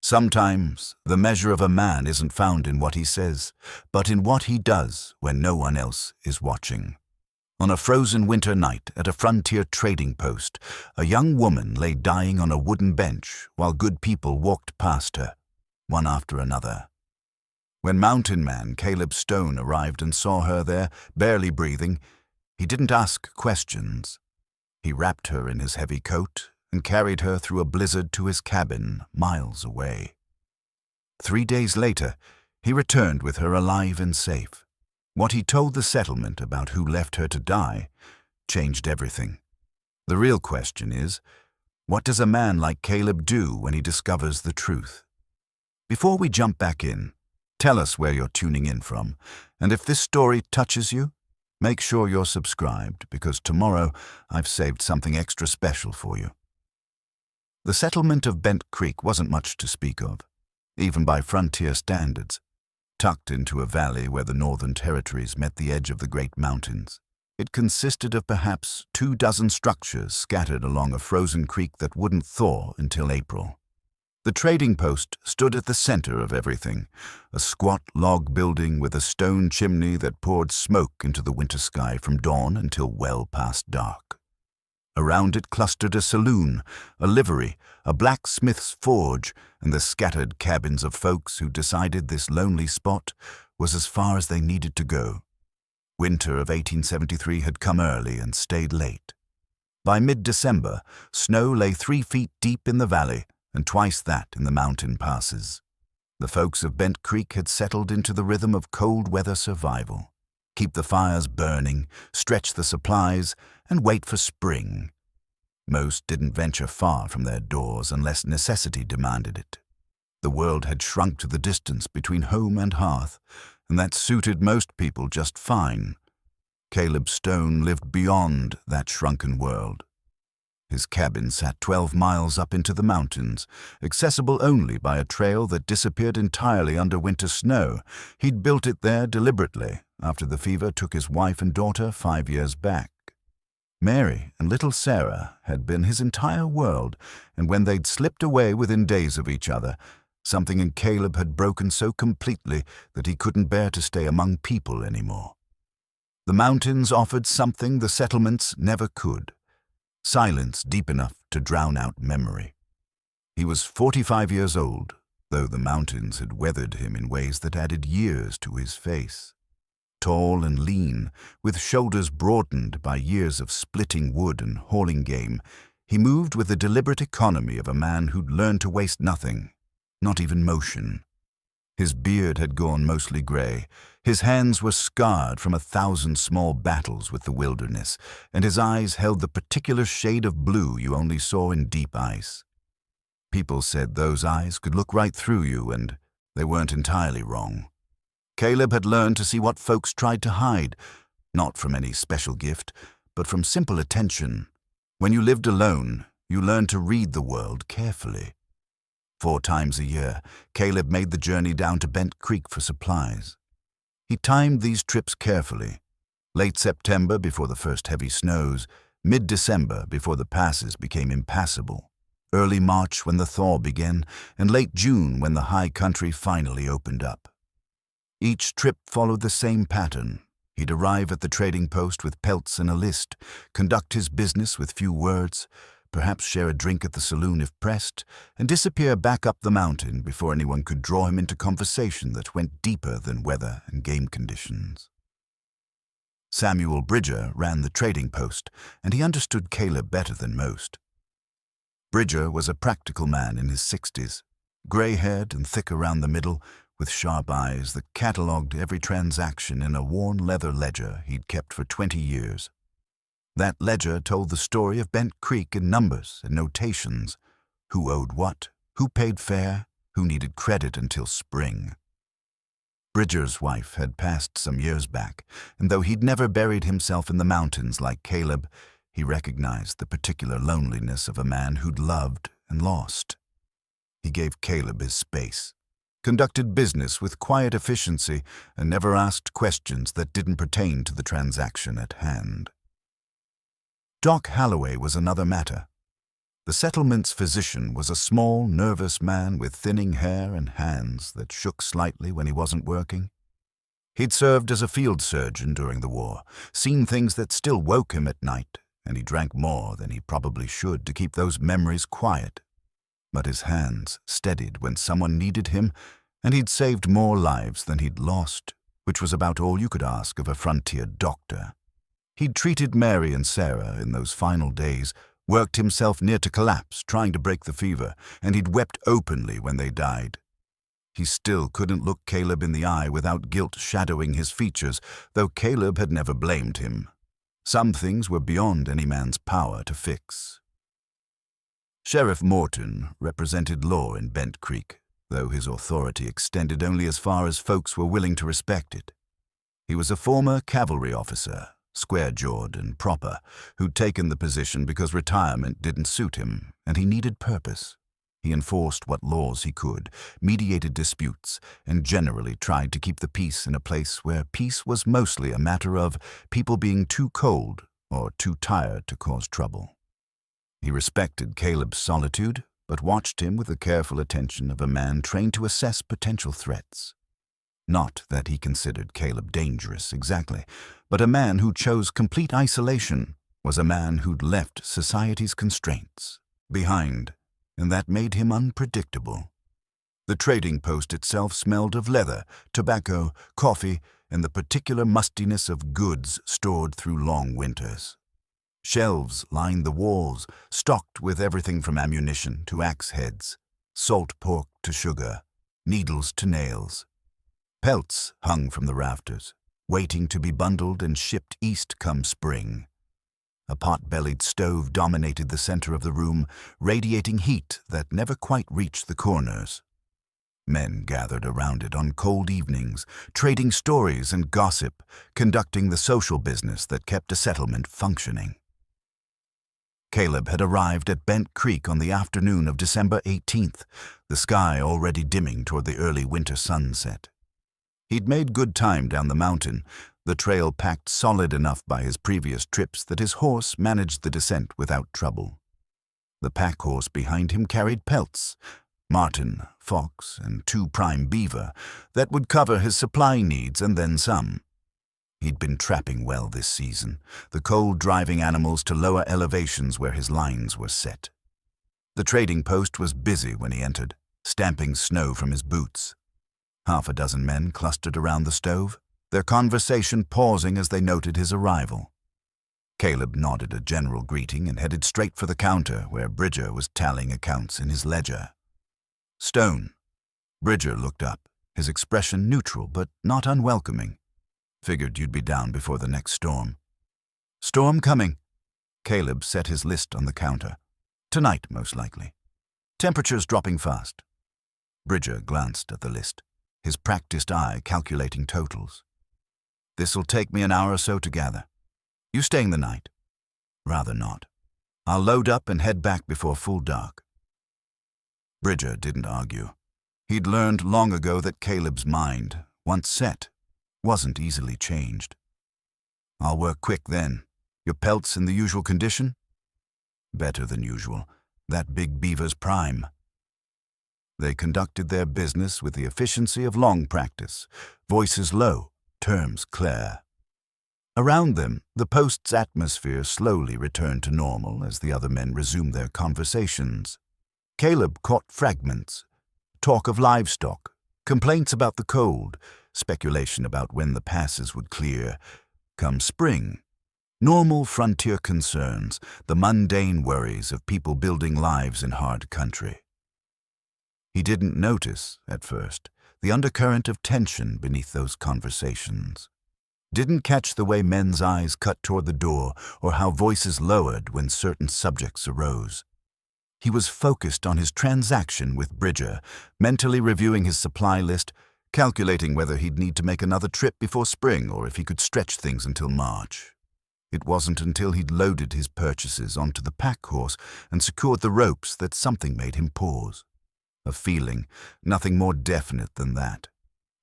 Sometimes the measure of a man isn't found in what he says, but in what he does when no one else is watching. On a frozen winter night at a frontier trading post, a young woman lay dying on a wooden bench while good people walked past her, one after another. When mountain man Caleb Stone arrived and saw her there, barely breathing, he didn't ask questions. He wrapped her in his heavy coat and carried her through a blizzard to his cabin miles away. 3 days later, he returned with her alive and safe. What he told the settlement about who left her to die changed everything. The real question is, what does a man like Caleb do when he discovers the truth? Before we jump back in, tell us where you're tuning in from, and if this story touches you, make sure you're subscribed, because tomorrow I've saved something extra special for you. The settlement of Bent Creek wasn't much to speak of, even by frontier standards. Tucked into a valley where the Northern Territories met the edge of the Great Mountains, it consisted of perhaps 24 structures scattered along a frozen creek that wouldn't thaw until April. The trading post stood at the center of everything, a squat log building with a stone chimney that poured smoke into the winter sky from dawn until well past dark. Around it clustered a saloon, a livery, a blacksmith's forge, and the scattered cabins of folks who decided this lonely spot was as far as they needed to go. Winter of 1873 had come early and stayed late. By mid-December, snow lay 3 feet deep in the valley and twice that in the mountain passes. The folks of Bent Creek had settled into the rhythm of cold weather survival. Keep the fires burning, stretch the supplies, and wait for spring. Most didn't venture far from their doors unless necessity demanded it. The world had shrunk to the distance between home and hearth, and that suited most people just fine. Caleb Stone lived beyond that shrunken world. His cabin sat 12 miles up into the mountains, accessible only by a trail that disappeared entirely under winter snow. He'd built it there deliberately after the fever took his wife and daughter 5 years back. Mary and little Sarah had been his entire world, and when they'd slipped away within days of each other, something in Caleb had broken so completely that he couldn't bear to stay among people anymore. The mountains offered something the settlements never could: silence deep enough to drown out memory. He was 45 years old, though the mountains had weathered him in ways that added years to his face. Tall and lean, with shoulders broadened by years of splitting wood and hauling game, he moved with the deliberate economy of a man who'd learned to waste nothing, not even motion. His beard had gone mostly gray, his hands were scarred from 1,000 small battles with the wilderness, and his eyes held the particular shade of blue you only saw in deep ice. People said those eyes could look right through you, and they weren't entirely wrong. Caleb had learned to see what folks tried to hide, not from any special gift, but from simple attention. When you lived alone, you learned to read the world carefully. 4 times a year, Caleb made the journey down to Bent Creek for supplies. He timed these trips carefully. Late September before the first heavy snows, mid-December before the passes became impassable, early March when the thaw began, and late June when the high country finally opened up. Each trip followed the same pattern. He'd arrive at the trading post with pelts and a list, conduct his business with few words, perhaps share a drink at the saloon if pressed, and disappear back up the mountain before anyone could draw him into conversation that went deeper than weather and game conditions. Samuel Bridger ran the trading post, and he understood Caleb better than most. Bridger was a practical man in his 60s, gray-haired and thick around the middle, with sharp eyes that catalogued every transaction in a worn leather ledger he'd kept for 20 years. That ledger told the story of Bent Creek in numbers and notations: who owed what, who paid fair, who needed credit until spring. Bridger's wife had passed some years back, and though he'd never buried himself in the mountains like Caleb, he recognized the particular loneliness of a man who'd loved and lost. He gave Caleb his space, conducted business with quiet efficiency, and never asked questions that didn't pertain to the transaction at hand. Doc Holloway was another matter. The settlement's physician was a small, nervous man with thinning hair and hands that shook slightly when he wasn't working. He'd served as a field surgeon during the war, seen things that still woke him at night, and he drank more than he probably should to keep those memories quiet. But his hands steadied when someone needed him, and he'd saved more lives than he'd lost, which was about all you could ask of a frontier doctor. He'd treated Mary and Sarah in those final days, worked himself near to collapse trying to break the fever, and he'd wept openly when they died. He still couldn't look Caleb in the eye without guilt shadowing his features, though Caleb had never blamed him. Some things were beyond any man's power to fix. Sheriff Morton represented law in Bent Creek, though his authority extended only as far as folks were willing to respect it. He was a former cavalry officer, square-jawed and proper, who'd taken the position because retirement didn't suit him, and he needed purpose. He enforced what laws he could, mediated disputes, and generally tried to keep the peace in a place where peace was mostly a matter of people being too cold or too tired to cause trouble. He respected Caleb's solitude, but watched him with the careful attention of a man trained to assess potential threats. Not that he considered Caleb dangerous exactly, but a man who chose complete isolation was a man who'd left society's constraints behind, and that made him unpredictable. The trading post itself smelled of leather, tobacco, coffee, and the particular mustiness of goods stored through long winters. Shelves lined the walls, stocked with everything from ammunition to axe heads, salt pork to sugar, needles to nails. Pelts hung from the rafters, waiting to be bundled and shipped east come spring. A pot-bellied stove dominated the center of the room, radiating heat that never quite reached the corners. Men gathered around it on cold evenings, trading stories and gossip, conducting the social business that kept a settlement functioning. Caleb had arrived at Bent Creek on the afternoon of December 18th, the sky already dimming toward the early winter sunset. He'd made good time down the mountain, the trail packed solid enough by his previous trips that his horse managed the descent without trouble. The pack horse behind him carried pelts, marten, fox, and 2 prime beaver, that would cover his supply needs and then some. He'd been trapping well this season, the cold driving animals to lower elevations where his lines were set. The trading post was busy when he entered, stamping snow from his boots. Half a dozen men clustered around the stove, their conversation pausing as they noted his arrival. Caleb nodded a general greeting and headed straight for the counter where Bridger was tallying accounts in his ledger. "Stone." Bridger looked up, his expression neutral but not unwelcoming. "Figured you'd be down before the next storm." "Storm coming." Caleb set his list on the counter. "Tonight, most likely. Temperatures dropping fast." Bridger glanced at the list, his practiced eye calculating totals. "This'll take me an hour or so to gather. You staying the night?" "Rather not. I'll load up and head back before full dark." Bridger didn't argue. He'd learned long ago that Caleb's mind, once set, wasn't easily changed. "I'll work quick then. Your pelts in the usual condition?" "Better than usual. That big beaver's prime." They conducted their business with the efficiency of long practice, voices low, terms clear. Around them, the post's atmosphere slowly returned to normal as the other men resumed their conversations. Caleb caught fragments, talk of livestock, complaints about the cold, speculation about when the passes would clear. Come spring, normal frontier concerns, the mundane worries of people building lives in hard country. He didn't notice, at first, the undercurrent of tension beneath those conversations. Didn't catch the way men's eyes cut toward the door or how voices lowered when certain subjects arose. He was focused on his transaction with Bridger, mentally reviewing his supply list, calculating whether he'd need to make another trip before spring or if he could stretch things until March. It wasn't until he'd loaded his purchases onto the pack horse and secured the ropes that something made him pause. A feeling, nothing more definite than that.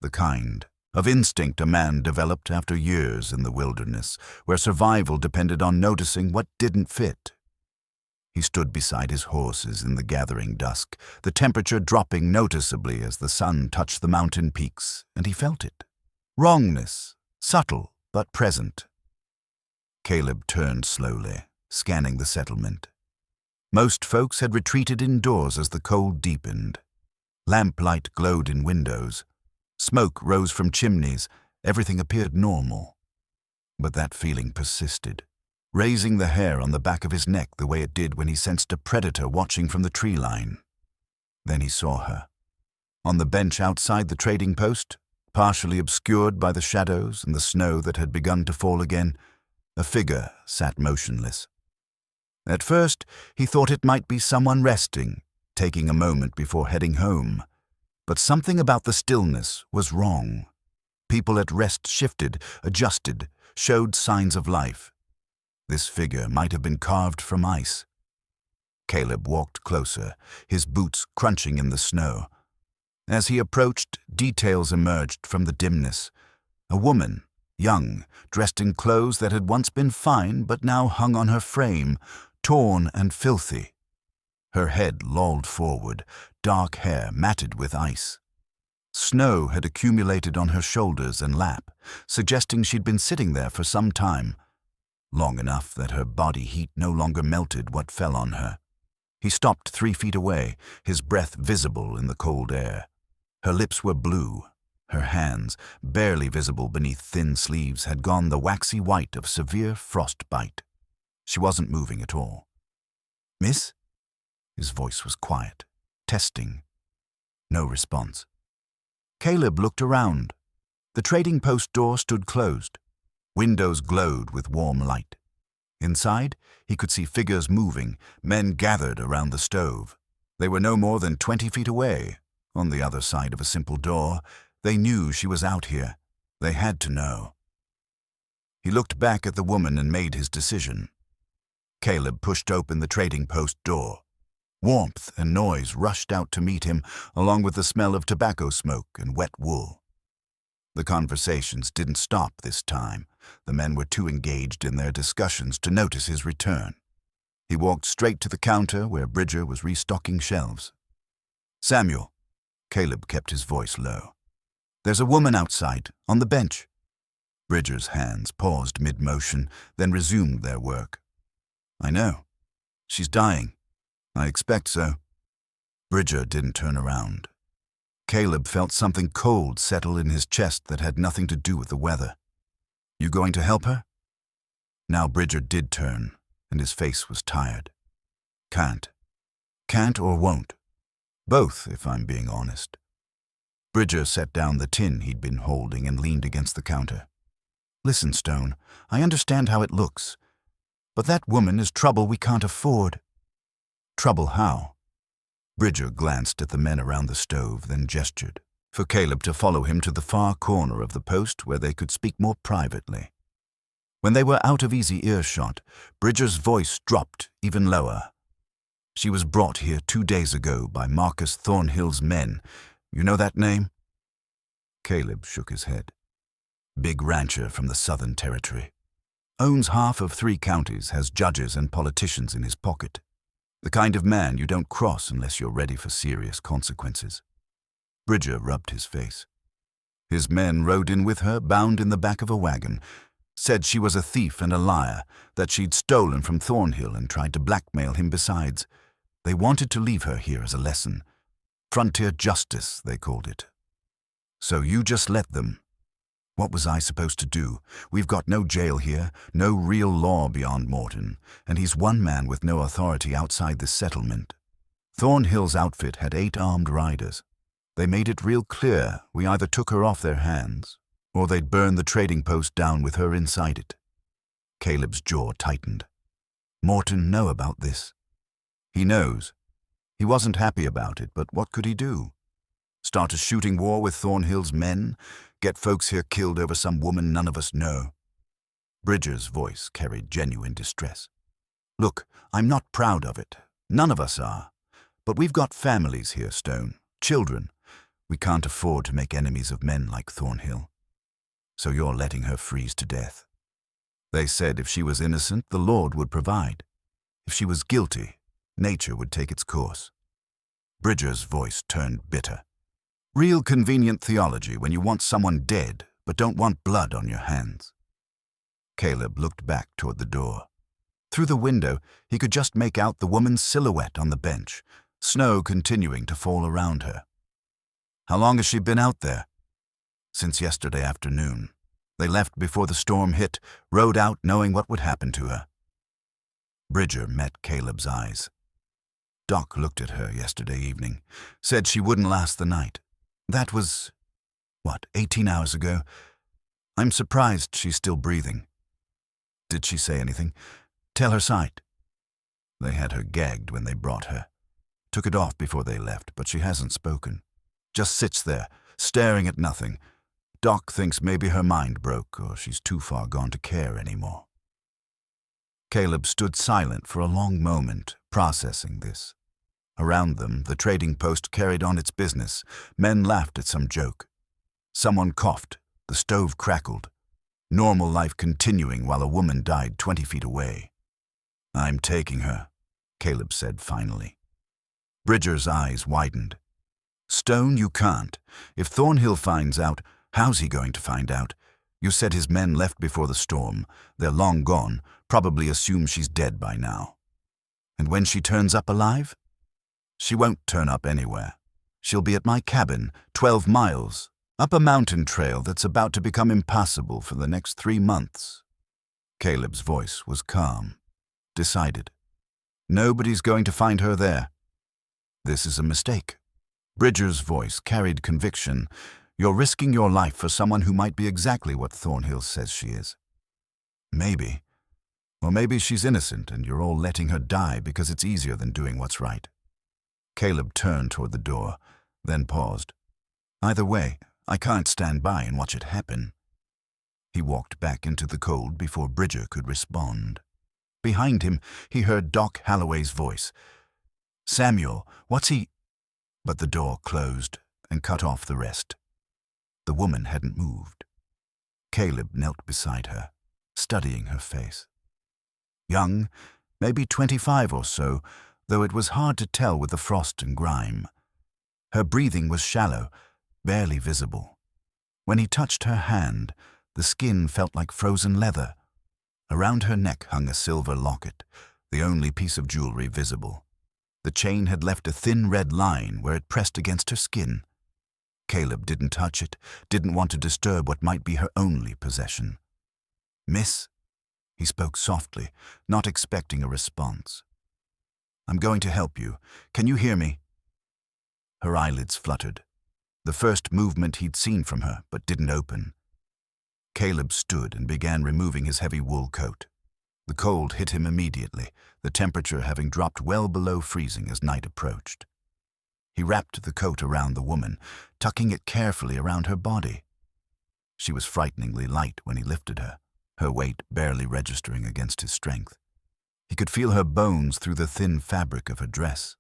The kind of instinct a man developed after years in the wilderness, where survival depended on noticing what didn't fit. He stood beside his horses in the gathering dusk, the temperature dropping noticeably as the sun touched the mountain peaks, and he felt it. Wrongness, subtle but present. Caleb turned slowly, scanning the settlement. Most folks had retreated indoors as the cold deepened. Lamplight glowed in windows. Smoke rose from chimneys. Everything appeared normal. But that feeling persisted, raising the hair on the back of his neck the way it did when he sensed a predator watching from the tree line. Then he saw her. On the bench outside the trading post, partially obscured by the shadows and the snow that had begun to fall again, a figure sat motionless. At first, he thought it might be someone resting, taking a moment before heading home. But something about the stillness was wrong. People at rest shifted, adjusted, showed signs of life. This figure might have been carved from ice. Caleb walked closer, his boots crunching in the snow. As he approached, details emerged from the dimness. A woman, young, dressed in clothes that had once been fine but now hung on her frame, torn and filthy. Her head lolled forward, dark hair matted with ice. Snow had accumulated on her shoulders and lap, suggesting she'd been sitting there for some time, long enough that her body heat no longer melted what fell on her. He stopped 3 feet away, his breath visible in the cold air. Her lips were blue. Her hands, barely visible beneath thin sleeves, had gone the waxy white of severe frostbite. She wasn't moving at all. "Miss?" His voice was quiet, testing. No response. Caleb looked around. The trading post door stood closed. Windows glowed with warm light. Inside, he could see figures moving, men gathered around the stove. They were no more than 20 feet away, on the other side of a simple door. They knew she was out here. They had to know. He looked back at the woman and made his decision. Caleb pushed open the trading post door. Warmth and noise rushed out to meet him, along with the smell of tobacco smoke and wet wool. The conversations didn't stop this time. The men were too engaged in their discussions to notice his return. He walked straight to the counter where Bridger was restocking shelves. "Samuel," Caleb kept his voice low. "There's a woman outside, on the bench." Bridger's hands paused mid-motion, then resumed their work. "I know. She's dying. I expect so." Bridger didn't turn around. Caleb felt something cold settle in his chest that had nothing to do with the weather. "You going to help her?" Now Bridger did turn, and his face was tired. "Can't. Can't or won't. Both, if I'm being honest." Bridger set down the tin he'd been holding and leaned against the counter. "Listen, Stone, I understand how it looks, but that woman is trouble we can't afford." "Trouble how?" Bridger glanced at the men around the stove, then gestured for Caleb to follow him to the far corner of the post where they could speak more privately. When they were out of easy earshot, Bridger's voice dropped even lower. "She was brought here 2 days ago by Marcus Thornhill's men. You know that name?" Caleb shook his head. "Big rancher from the Southern Territory. Owns half of 3 counties, has judges and politicians in his pocket. The kind of man you don't cross unless you're ready for serious consequences." Bridger rubbed his face. "His men rode in with her, bound in the back of a wagon. Said she was a thief and a liar, that she'd stolen from Thornhill and tried to blackmail him besides. They wanted to leave her here as a lesson. Frontier justice, they called it. So you just let them. What was I supposed to do? We've got no jail here, no real law beyond Morton, and he's one man with no authority outside this settlement. Thornhill's outfit had 8 armed riders. They made it real clear we either took her off their hands, or they'd burn the trading post down with her inside it." Caleb's jaw tightened. Morton know about this. He knows. He wasn't happy about it, but what could he do? Start a shooting war with Thornhill's men? Get folks here killed over some woman none of us know? Bridger's voice carried genuine distress. "Look, I'm not proud of it. None of us are. But we've got families here, Stone. Children. We can't afford to make enemies of men like Thornhill. So you're letting her freeze to death. They said if she was innocent, the Lord would provide. If she was guilty, Nature would take its course. Bridger's voice turned bitter. Real convenient theology when you want someone dead but don't want blood on your hands. Caleb looked back toward the door. Through the window, he could just make out the woman's silhouette on the bench, snow continuing to fall around her. How long has she been out there? Since yesterday afternoon. They left before the storm hit, rode out knowing what would happen to her. Bridger met Caleb's eyes. Doc looked at her yesterday evening, said she wouldn't last the night. That was, 18 hours ago? I'm surprised she's still breathing. Did she say anything? Tell her sight. They had her gagged when they brought her. Took it off before they left, but she hasn't spoken. Just sits there, staring at nothing. Doc thinks maybe her mind broke or she's too far gone to care anymore. Caleb stood silent for a long moment, processing this. Around them, the trading post carried on its business. Men laughed at some joke. Someone coughed. The stove crackled. Normal life continuing while a woman died 20 feet away. I'm taking her, Caleb said finally. Bridger's eyes widened. Stone, you can't. If Thornhill finds out, how's he going to find out? You said his men left before the storm. They're long gone, probably assume she's dead by now. And when she turns up alive? She won't turn up anywhere. She'll be at my cabin, 12 miles, up a mountain trail that's about to become impassable for the next 3 months. Caleb's voice was calm, decided. Nobody's going to find her there. This is a mistake. Bridger's voice carried conviction. You're risking your life for someone who might be exactly what Thornhill says she is. Maybe. Or maybe she's innocent and you're all letting her die because it's easier than doing what's right. Caleb turned toward the door, then paused. Either way, I can't stand by and watch it happen. He walked back into the cold before Bridger could respond. Behind him, he heard Doc Holloway's voice. Samuel, what's he? But the door closed and cut off the rest. The woman hadn't moved. Caleb knelt beside her, studying her face. Young, maybe 25 or so, though it was hard to tell with the frost and grime. Her breathing was shallow, barely visible. When he touched her hand, the skin felt like frozen leather. Around her neck hung a silver locket, the only piece of jewelry visible. The chain had left a thin red line where it pressed against her skin. Caleb didn't touch it, didn't want to disturb what might be her only possession. Miss? He spoke softly, not expecting a response. I'm going to help you. Can you hear me? Her eyelids fluttered. The first movement he'd seen from her, but didn't open. Caleb stood and began removing his heavy wool coat. The cold hit him immediately, the temperature having dropped well below freezing as night approached. He wrapped the coat around the woman, tucking it carefully around her body. She was frighteningly light when he lifted her, her weight barely registering against his strength. He could feel her bones through the thin fabric of her dress.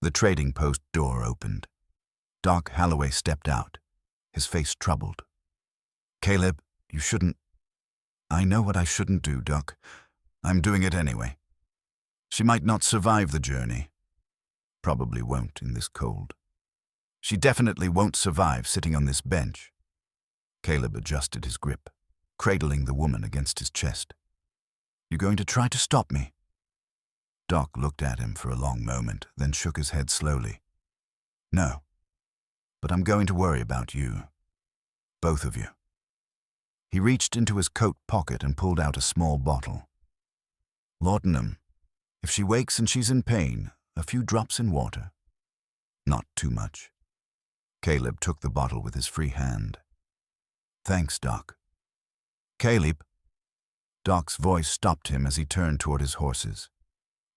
The trading post door opened. Doc Holloway stepped out, his face troubled. Caleb, you shouldn't. I know what I shouldn't do, Doc. I'm doing it anyway. She might not survive the journey. Probably won't in this cold. She definitely won't survive sitting on this bench. Caleb adjusted his grip, cradling the woman against his chest. You going to try to stop me? Doc looked at him for a long moment, then shook his head slowly. No, but I'm going to worry about you. Both of you. He reached into his coat pocket and pulled out a small bottle. Laudanum. If she wakes and she's in pain, a few drops in water. Not too much. Caleb took the bottle with his free hand. Thanks, Doc. Caleb. Doc's voice stopped him as he turned toward his horses.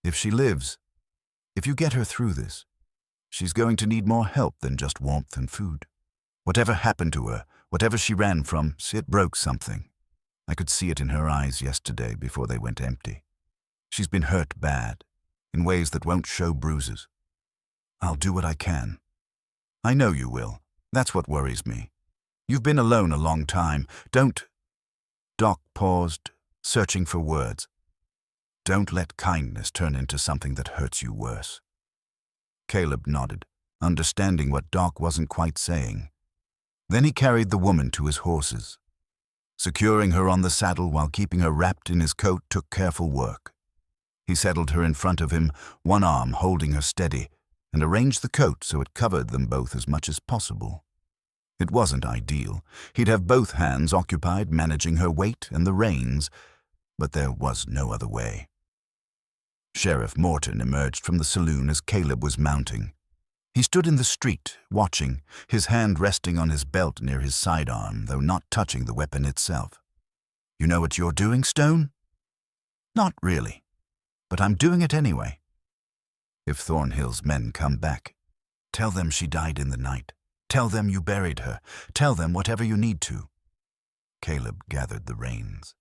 If she lives, if you get her through this, she's going to need more help than just warmth and food. Whatever happened to her, whatever she ran from, it broke something. I could see it in her eyes yesterday before they went empty. She's been hurt bad, in ways that won't show bruises. I'll do what I can. I know you will. That's what worries me. You've been alone a long time. Don't... Doc paused, searching for words. Don't let kindness turn into something that hurts you worse. Caleb nodded, understanding what Doc wasn't quite saying. Then he carried the woman to his horses. Securing her on the saddle while keeping her wrapped in his coat took careful work. He settled her in front of him, one arm holding her steady, and arranged the coat so it covered them both as much as possible. It wasn't ideal. He'd have both hands occupied managing her weight and the reins, but there was no other way. Sheriff Morton emerged from the saloon as Caleb was mounting. He stood in the street, watching, his hand resting on his belt near his sidearm, though not touching the weapon itself. "You know what you're doing, Stone?" "Not really, but I'm doing it anyway." "If Thornhill's men come back, tell them she died in the night. Tell them you buried her. Tell them whatever you need to." Caleb gathered the reins.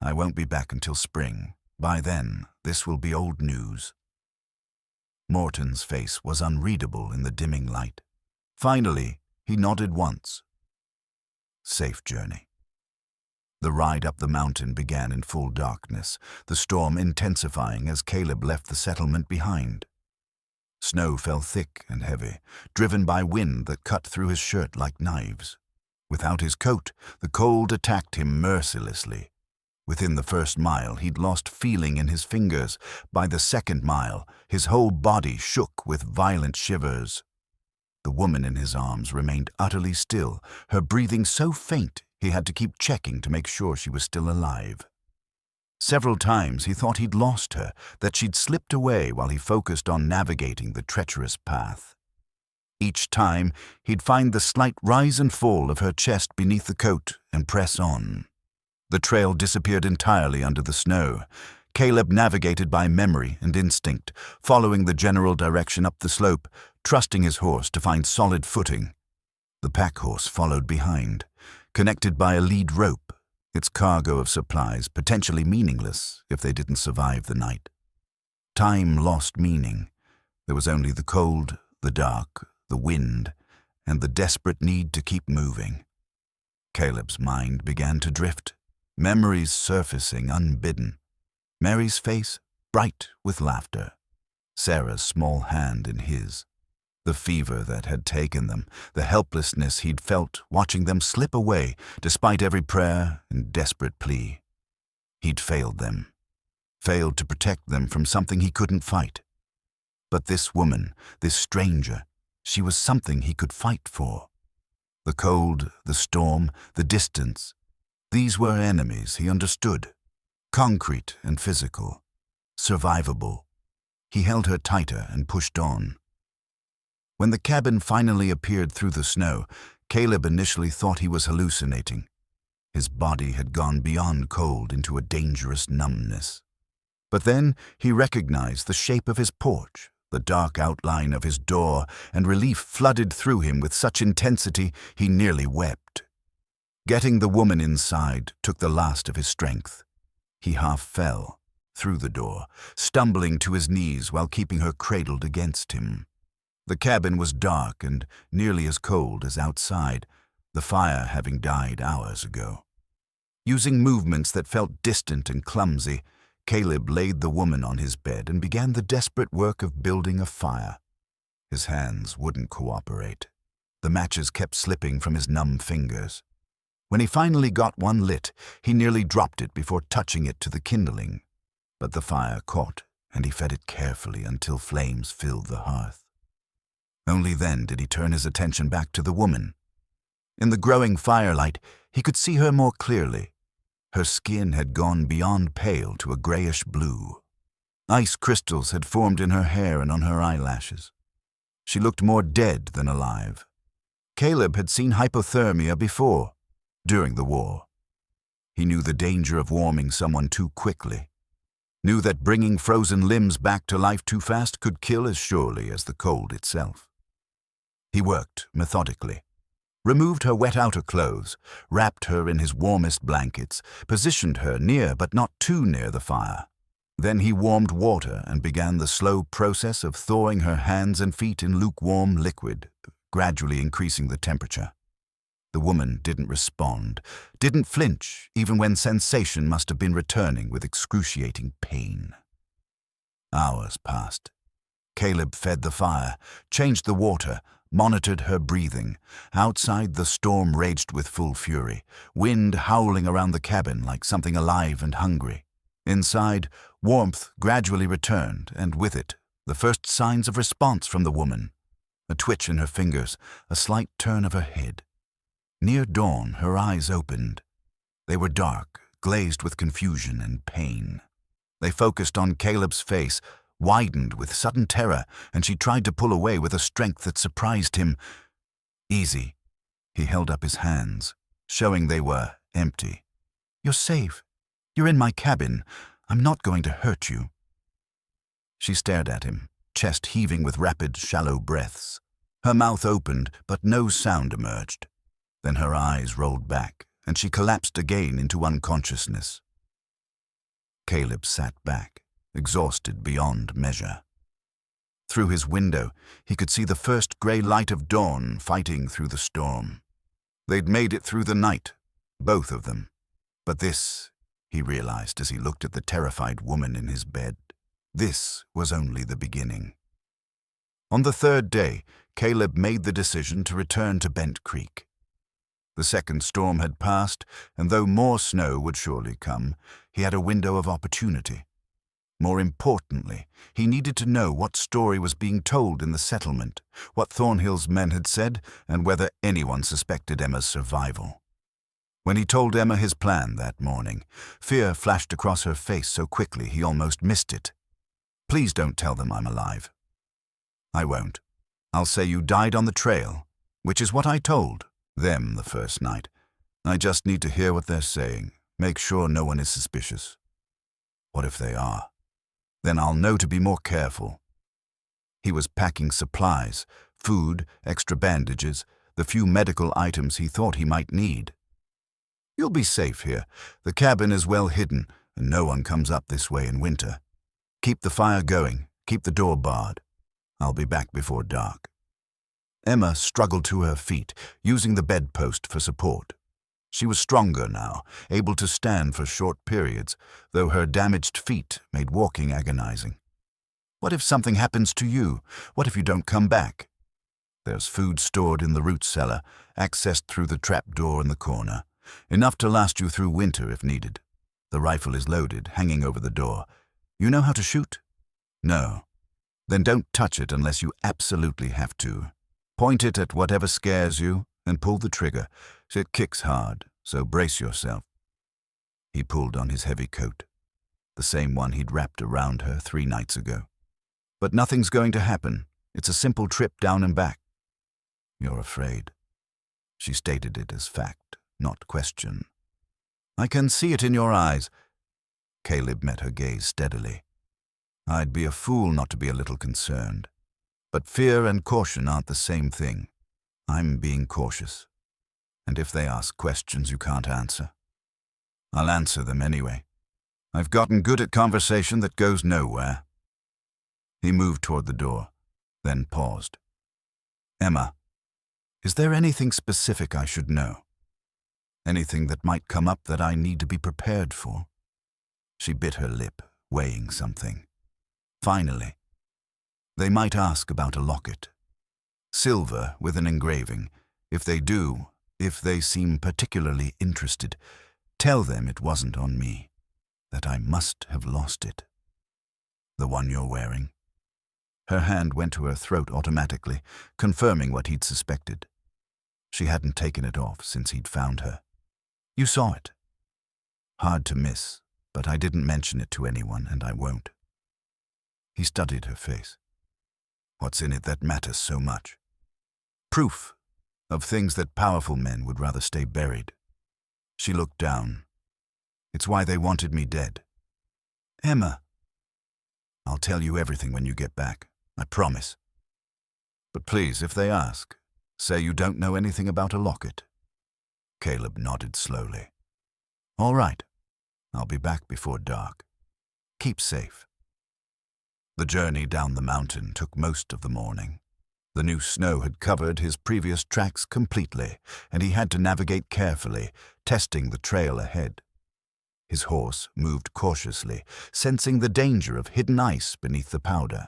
"I won't be back until spring. By then, this will be old news." Morton's face was unreadable in the dimming light. Finally, he nodded once. Safe journey. The ride up the mountain began in full darkness, the storm intensifying as Caleb left the settlement behind. Snow fell thick and heavy, driven by wind that cut through his shirt like knives. Without his coat, the cold attacked him mercilessly. Within the first mile, he'd lost feeling in his fingers. By the second mile, his whole body shook with violent shivers. The woman in his arms remained utterly still, her breathing so faint he had to keep checking to make sure she was still alive. Several times he thought he'd lost her, that she'd slipped away while he focused on navigating the treacherous path. Each time, he'd find the slight rise and fall of her chest beneath the coat and press on. The trail disappeared entirely under the snow. Caleb navigated by memory and instinct, following the general direction up the slope, trusting his horse to find solid footing. The pack horse followed behind, connected by a lead rope, its cargo of supplies potentially meaningless if they didn't survive the night. Time lost meaning. There was only the cold, the dark, the wind, and the desperate need to keep moving. Caleb's mind began to drift, memories surfacing unbidden. Mary's face bright with laughter, Sarah's small hand in his, the fever that had taken them, the helplessness he'd felt watching them slip away despite every prayer and desperate plea. He'd failed them, failed to protect them from something he couldn't fight. But this woman, this stranger, she was something he could fight for. The cold, the storm, the distance, these were enemies he understood, concrete and physical, survivable. He held her tighter and pushed on. When the cabin finally appeared through the snow, Caleb initially thought he was hallucinating. His body had gone beyond cold into a dangerous numbness. But then he recognized the shape of his porch, the dark outline of his door, and relief flooded through him with such intensity he nearly wept. Getting the woman inside took the last of his strength. He half fell through the door, stumbling to his knees while keeping her cradled against him. The cabin was dark and nearly as cold as outside, the fire having died hours ago. Using movements that felt distant and clumsy, Caleb laid the woman on his bed and began the desperate work of building a fire. His hands wouldn't cooperate. The matches kept slipping from his numb fingers. When he finally got one lit, he nearly dropped it before touching it to the kindling. But the fire caught, and he fed it carefully until flames filled the hearth. Only then did he turn his attention back to the woman. In the growing firelight, he could see her more clearly. Her skin had gone beyond pale to a grayish blue. Ice crystals had formed in her hair and on her eyelashes. She looked more dead than alive. Caleb had seen hypothermia before, during the war. He knew the danger of warming someone too quickly, knew that bringing frozen limbs back to life too fast could kill as surely as the cold itself. He worked methodically, removed her wet outer clothes, wrapped her in his warmest blankets, positioned her near but not too near the fire. Then he warmed water and began the slow process of thawing her hands and feet in lukewarm liquid, gradually increasing the temperature. The woman didn't respond, didn't flinch, even when sensation must have been returning with excruciating pain. Hours passed. Caleb fed the fire, changed the water, monitored her breathing. Outside, the storm raged with full fury, wind howling around the cabin like something alive and hungry. Inside, warmth gradually returned, and with it, the first signs of response from the woman. A twitch in her fingers, a slight turn of her head. Near dawn, her eyes opened. They were dark, glazed with confusion and pain. They focused on Caleb's face, widened with sudden terror, and she tried to pull away with a strength that surprised him. Easy. He held up his hands, showing they were empty. "You're safe. You're in my cabin. I'm not going to hurt you." She stared at him, chest heaving with rapid, shallow breaths. Her mouth opened, but no sound emerged. Then her eyes rolled back, and she collapsed again into unconsciousness. Caleb sat back, exhausted beyond measure. Through his window, he could see the first grey light of dawn fighting through the storm. They'd made it through the night, both of them. But this, he realized as he looked at the terrified woman in his bed, this was only the beginning. On the third day, Caleb made the decision to return to Bent Creek. The second storm had passed, and though more snow would surely come, he had a window of opportunity. More importantly, he needed to know what story was being told in the settlement, what Thornhill's men had said, and whether anyone suspected Emma's survival. When he told Emma his plan that morning, fear flashed across her face so quickly he almost missed it. "Please don't tell them I'm alive." "I won't. I'll say you died on the trail, which is what I told them the first night. I just need to hear what they're saying, make sure no one is suspicious." "What if they are? Then I'll know to be more careful." He was packing supplies, food, extra bandages, the few medical items he thought he might need. "You'll be safe here. The cabin is well hidden, and no one comes up this way in winter. Keep the fire going, keep the door barred. I'll be back before dark." Emma struggled to her feet, using the bedpost for support. She was stronger now, able to stand for short periods, though her damaged feet made walking agonizing. "What if something happens to you? What if you don't come back?" "There's food stored in the root cellar, accessed through the trap door in the corner. Enough to last you through winter if needed. The rifle is loaded, hanging over the door. You know how to shoot?" "No." "Then don't touch it unless you absolutely have to. Point it at whatever scares you and pull the trigger. It kicks hard, so brace yourself." He pulled on his heavy coat, the same one he'd wrapped around her 3 nights ago. "But nothing's going to happen. It's a simple trip down and back." "You're afraid." She stated it as fact, not question. "I can see it in your eyes." Caleb met her gaze steadily. "I'd be a fool not to be a little concerned. But fear and caution aren't the same thing. I'm being cautious. And if they ask questions you can't answer, I'll answer them anyway. I've gotten good at conversation that goes nowhere." He moved toward the door, then paused. "Emma, is there anything specific I should know? Anything that might come up that I need to be prepared for?" She bit her lip, weighing something. Finally, "They might ask about a locket. Silver with an engraving. If they do, if they seem particularly interested, tell them it wasn't on me, that I must have lost it." "The one you're wearing?" Her hand went to her throat automatically, confirming what he'd suspected. She hadn't taken it off since he'd found her. "You saw it." "Hard to miss, but I didn't mention it to anyone, and I won't." He studied her face. "What's in it that matters so much?" "Proof of things that powerful men would rather stay buried." She looked down. "It's why they wanted me dead." "Emma." "I'll tell you everything when you get back, I promise. But please, if they ask, say you don't know anything about a locket." Caleb nodded slowly. "All right. I'll be back before dark. Keep safe." The journey down the mountain took most of the morning. The new snow had covered his previous tracks completely, and he had to navigate carefully, testing the trail ahead. His horse moved cautiously, sensing the danger of hidden ice beneath the powder.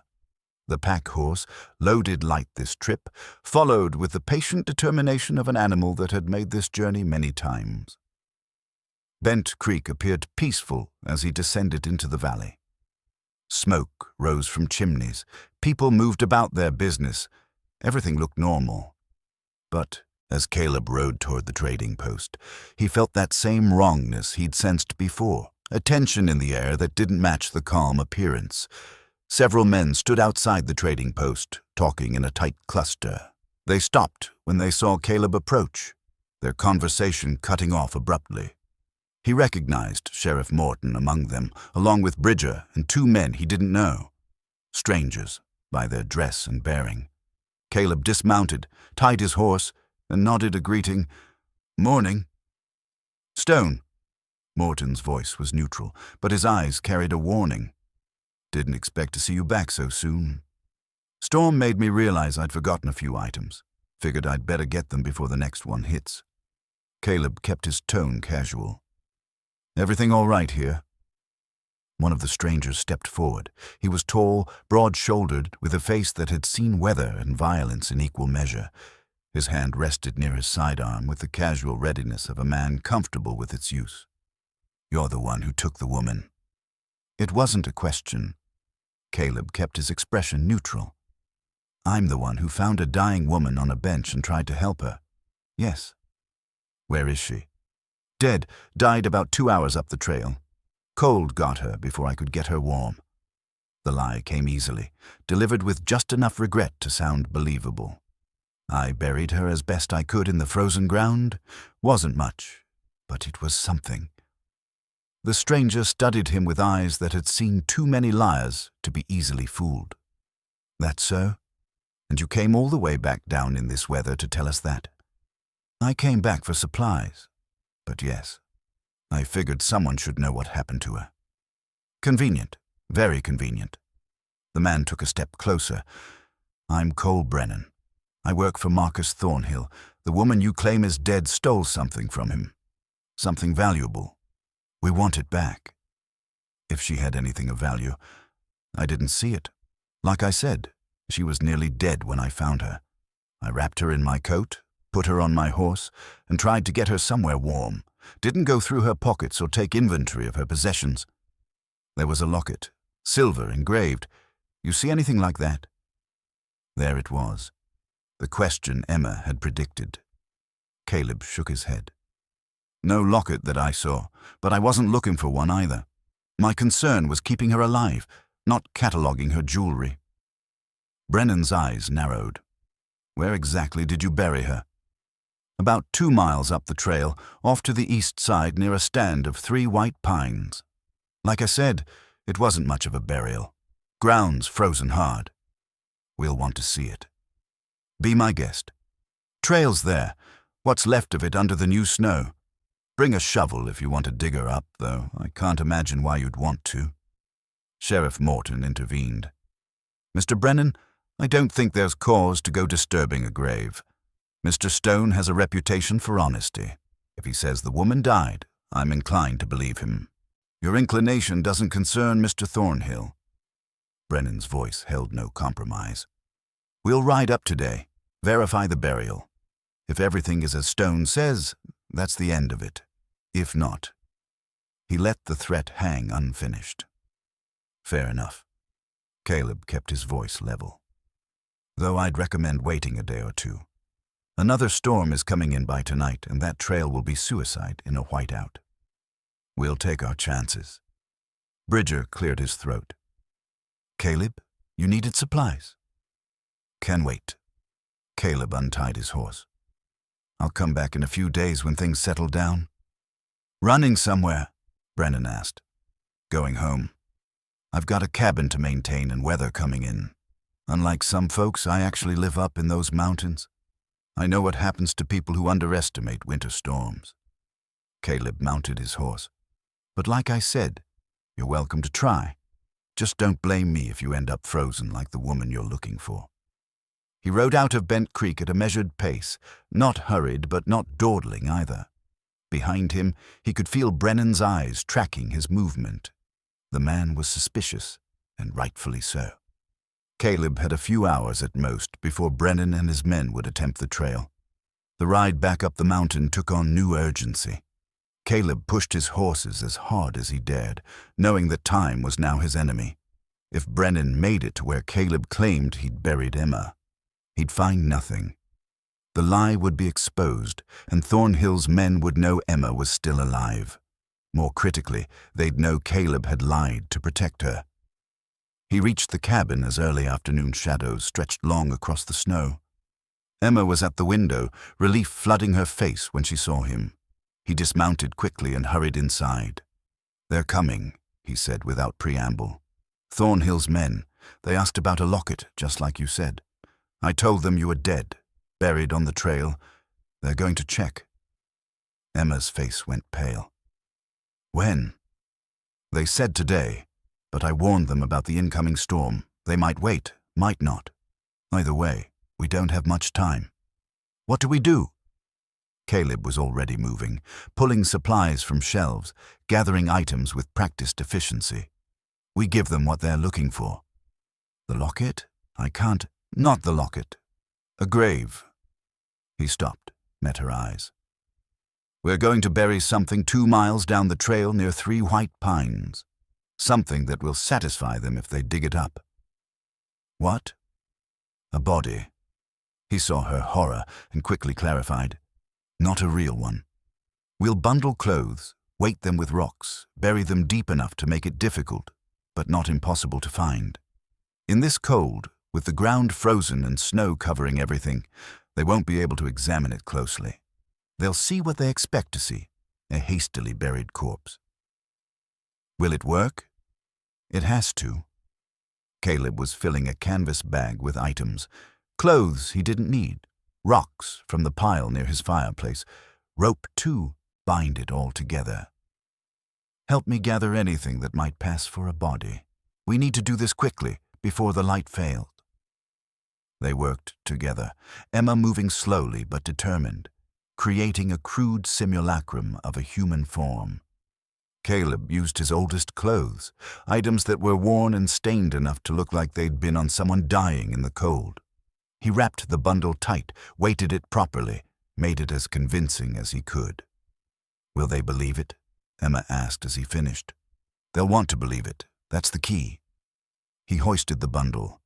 The pack horse, loaded light this trip, followed with the patient determination of an animal that had made this journey many times. Bent Creek appeared peaceful as he descended into the valley. Smoke rose from chimneys. People moved about their business. Everything looked normal. But as Caleb rode toward the trading post, he felt that same wrongness he'd sensed before, a tension in the air that didn't match the calm appearance. Several men stood outside the trading post, talking in a tight cluster. They stopped when they saw Caleb approach, their conversation cutting off abruptly. He recognized Sheriff Morton among them, along with Bridger and two men he didn't know. Strangers by their dress and bearing. Caleb dismounted, tied his horse, and nodded a greeting. "Morning." "Stone." Morton's voice was neutral, but his eyes carried a warning. "Didn't expect to see you back so soon." "Storm made me realize I'd forgotten a few items. Figured I'd better get them before the next one hits." Caleb kept his tone casual. "Everything all right here?" One of the strangers stepped forward. He was tall, broad-shouldered, with a face that had seen weather and violence in equal measure. His hand rested near his sidearm with the casual readiness of a man comfortable with its use. "You're the one who took the woman." It wasn't a question. Caleb kept his expression neutral. "I'm the one who found a dying woman on a bench and tried to help her." "Yes." "Where is she?" "Dead. Died about 2 hours up the trail. Cold got her before I could get her warm." The lie came easily, delivered with just enough regret to sound believable. "I buried her as best I could in the frozen ground. Wasn't much, but it was something." The stranger studied him with eyes that had seen too many liars to be easily fooled. "That's so? And you came all the way back down in this weather to tell us that?" "I came back for supplies. But yes, I figured someone should know what happened to her." "Convenient. Very convenient." The man took a step closer. "I'm Cole Brennan. I work for Marcus Thornhill. The woman you claim is dead stole something from him. Something valuable. We want it back." "If she had anything of value." "I didn't see it. Like I said, she was nearly dead when I found her. I wrapped her in my coat, put her on my horse, and tried to get her somewhere warm. Didn't go through her pockets or take inventory of her possessions. There was a locket, silver engraved. You see anything like that?" There it was. The question Emma had predicted. Caleb shook his head. "No locket that I saw, but I wasn't looking for one either. My concern was keeping her alive, not cataloging her jewelry." Brennan's eyes narrowed. "Where exactly did you bury her?" "About 2 miles up the trail, off to the east side near a stand of 3 white pines. Like I said, it wasn't much of a burial. Ground's frozen hard. We'll want to see it. Be my guest. Trail's there, what's left of it under the new snow. Bring a shovel if you want to dig her up, though I can't imagine why you'd want to." Sheriff Morton intervened. "Mr. Brennan, I don't think there's cause to go disturbing a grave. Mr. Stone has a reputation for honesty. If he says the woman died, I'm inclined to believe him. Your inclination doesn't concern Mr. Thornhill." Brennan's voice held no compromise. "We'll ride up today, verify the burial. If everything is as Stone says, that's the end of it. If not..." He let the threat hang unfinished. "Fair enough." Caleb kept his voice level. "Though I'd recommend waiting a day or two. Another storm is coming in by tonight, and that trail will be suicide in a whiteout. We'll take our chances." Bridger cleared his throat. "Caleb, you needed supplies." "Can wait." Caleb untied his horse. "I'll come back in a few days when things settle down." "Running somewhere?" Brennan asked. "Going home. I've got a cabin to maintain and weather coming in. Unlike some folks, I actually live up in those mountains. I know what happens to people who underestimate winter storms." Caleb mounted his horse. "But like I said, you're welcome to try. Just don't blame me if you end up frozen like the woman you're looking for." He rode out of Bent Creek at a measured pace, not hurried but not dawdling either. Behind him, he could feel Brennan's eyes tracking his movement. The man was suspicious, and rightfully so. Caleb had a few hours at most before Brennan and his men would attempt the trail. The ride back up the mountain took on new urgency. Caleb pushed his horses as hard as he dared, knowing that time was now his enemy. If Brennan made it to where Caleb claimed he'd buried Emma, he'd find nothing. The lie would be exposed, and Thornhill's men would know Emma was still alive. More critically, they'd know Caleb had lied to protect her. He reached the cabin as early afternoon shadows stretched long across the snow. Emma was at the window, relief flooding her face when she saw him. He dismounted quickly and hurried inside. "They're coming," he said without preamble. "Thornhill's men. They asked about a locket, just like you said. I told them you were dead, buried on the trail. They're going to check." Emma's face went pale. "When?" "They said today, but I warned them about the incoming storm. They might wait, might not. Either way, we don't have much time." "What do we do?" Caleb was already moving, pulling supplies from shelves, gathering items with practiced efficiency. "We give them what they're looking for." "The locket? I can't—" "Not the locket. A grave." He stopped, met her eyes. "We're going to bury something 2 miles down the trail near 3 white pines. Something that will satisfy them if they dig it up." "What?" "A body." He saw her horror and quickly clarified. "Not a real one. We'll bundle clothes, weight them with rocks, bury them deep enough to make it difficult, but not impossible to find. In this cold, with the ground frozen and snow covering everything, they won't be able to examine it closely. They'll see what they expect to see, a hastily buried corpse." "Will it work?" "It has to." Caleb was filling a canvas bag with items. Clothes he didn't need, rocks from the pile near his fireplace, rope too, bind it all together. "Help me gather anything that might pass for a body. We need to do this quickly, before the light failed." They worked together, Emma moving slowly but determined, creating a crude simulacrum of a human form. Caleb used his oldest clothes, items that were worn and stained enough to look like they'd been on someone dying in the cold. He wrapped the bundle tight, weighted it properly, made it as convincing as he could. "Will they believe it?" Emma asked as he finished. "They'll want to believe it. That's the key." He hoisted the bundle.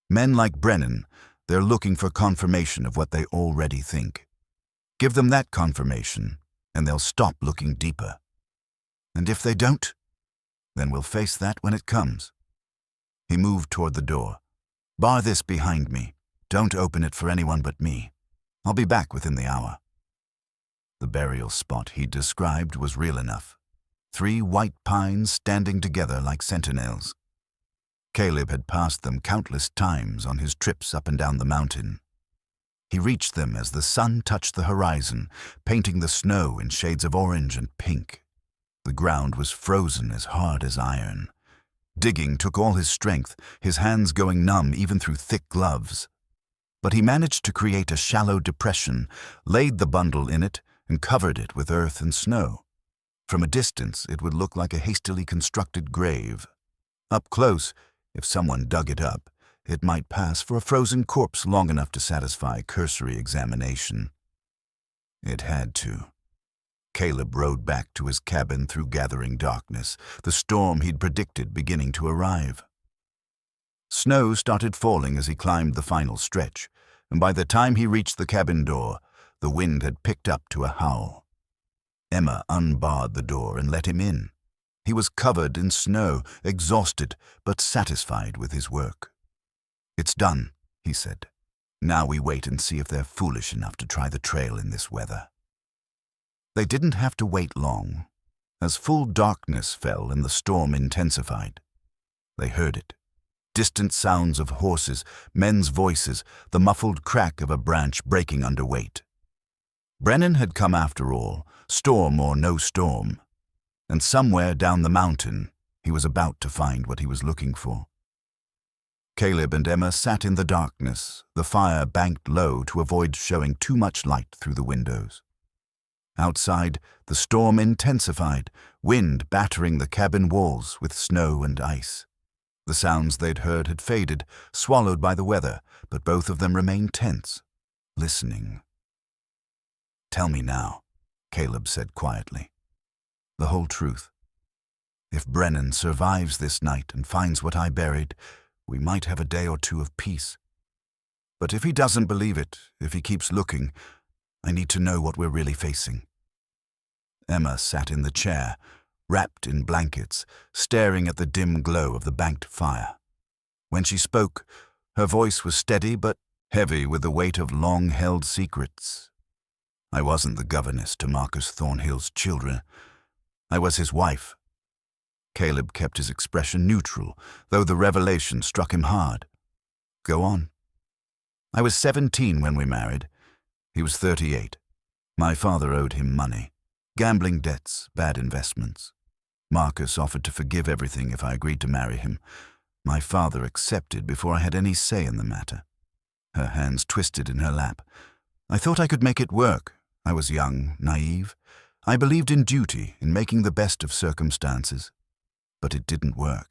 Men like Brennan, they're looking for confirmation of what they already think. Give them that confirmation, and they'll stop looking deeper. And if they don't, then we'll face that when it comes. He moved toward the door. "Bar this behind me. Don't open it for anyone but me. I'll be back within the hour." The burial spot he described was real enough. 3 white pines standing together like sentinels. Caleb had passed them countless times on his trips up and down the mountain. He reached them as the sun touched the horizon, painting the snow in shades of orange and pink. The ground was frozen as hard as iron. Digging took all his strength, his hands going numb even through thick gloves. But he managed to create a shallow depression, laid the bundle in it, and covered it with earth and snow. From a distance, it would look like a hastily constructed grave. Up close, if someone dug it up, it might pass for a frozen corpse long enough to satisfy cursory examination. It had to. Caleb rode back to his cabin through gathering darkness, the storm he'd predicted beginning to arrive. Snow started falling as he climbed the final stretch, and by the time he reached the cabin door, the wind had picked up to a howl. Emma unbarred the door and let him in. He was covered in snow, exhausted, but satisfied with his work. "It's done," he said. "Now we wait and see if they're foolish enough to try the trail in this weather." They didn't have to wait long. As full darkness fell and the storm intensified, they heard it. Distant sounds of horses, men's voices, the muffled crack of a branch breaking under weight. Brennan had come after all, storm or no storm. And somewhere down the mountain, he was about to find what he was looking for. Caleb and Emma sat in the darkness, the fire banked low to avoid showing too much light through the windows. Outside, the storm intensified, wind battering the cabin walls with snow and ice. The sounds they'd heard had faded, swallowed by the weather, but both of them remained tense, listening. "Tell me now," Caleb said quietly. "The whole truth. If Brennan survives this night and finds what I buried, we might have a day or two of peace. But if he doesn't believe it, if he keeps looking, I need to know what we're really facing." Emma sat in the chair, wrapped in blankets, staring at the dim glow of the banked fire. When she spoke, her voice was steady but heavy with the weight of long-held secrets. "I wasn't the governess to Marcus Thornhill's children. I was his wife." Caleb kept his expression neutral, though the revelation struck him hard. "Go on." "I was 17 when we married. He was 38. My father owed him money. Gambling debts, bad investments. Marcus offered to forgive everything if I agreed to marry him. My father accepted before I had any say in the matter." Her hands twisted in her lap. "I thought I could make it work. I was young, naive. I believed in duty, in making the best of circumstances. But it didn't work.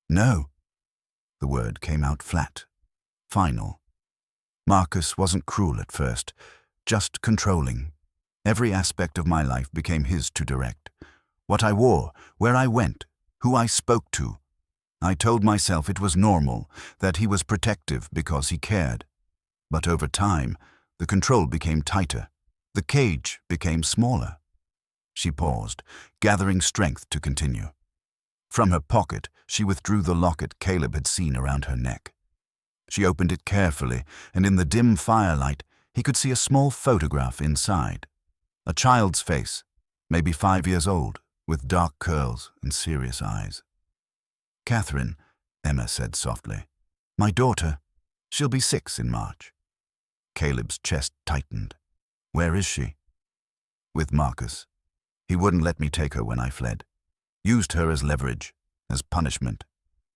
No." The word came out flat, final. "Marcus wasn't cruel at first, just controlling. Every aspect of my life became his to direct. What I wore, where I went, who I spoke to. I told myself it was normal, that he was protective because he cared. But over time, the control became tighter. The cage became smaller." She paused, gathering strength to continue. From her pocket, she withdrew the locket Caleb had seen around her neck. She opened it carefully, and in the dim firelight, he could see a small photograph inside. A child's face, maybe 5 years old, with dark curls and serious eyes. "Catherine," Emma said softly. "My daughter. She'll be 6 in March." Caleb's chest tightened. "Where is she?" "With Marcus. He wouldn't let me take her when I fled. Used her as leverage, as punishment.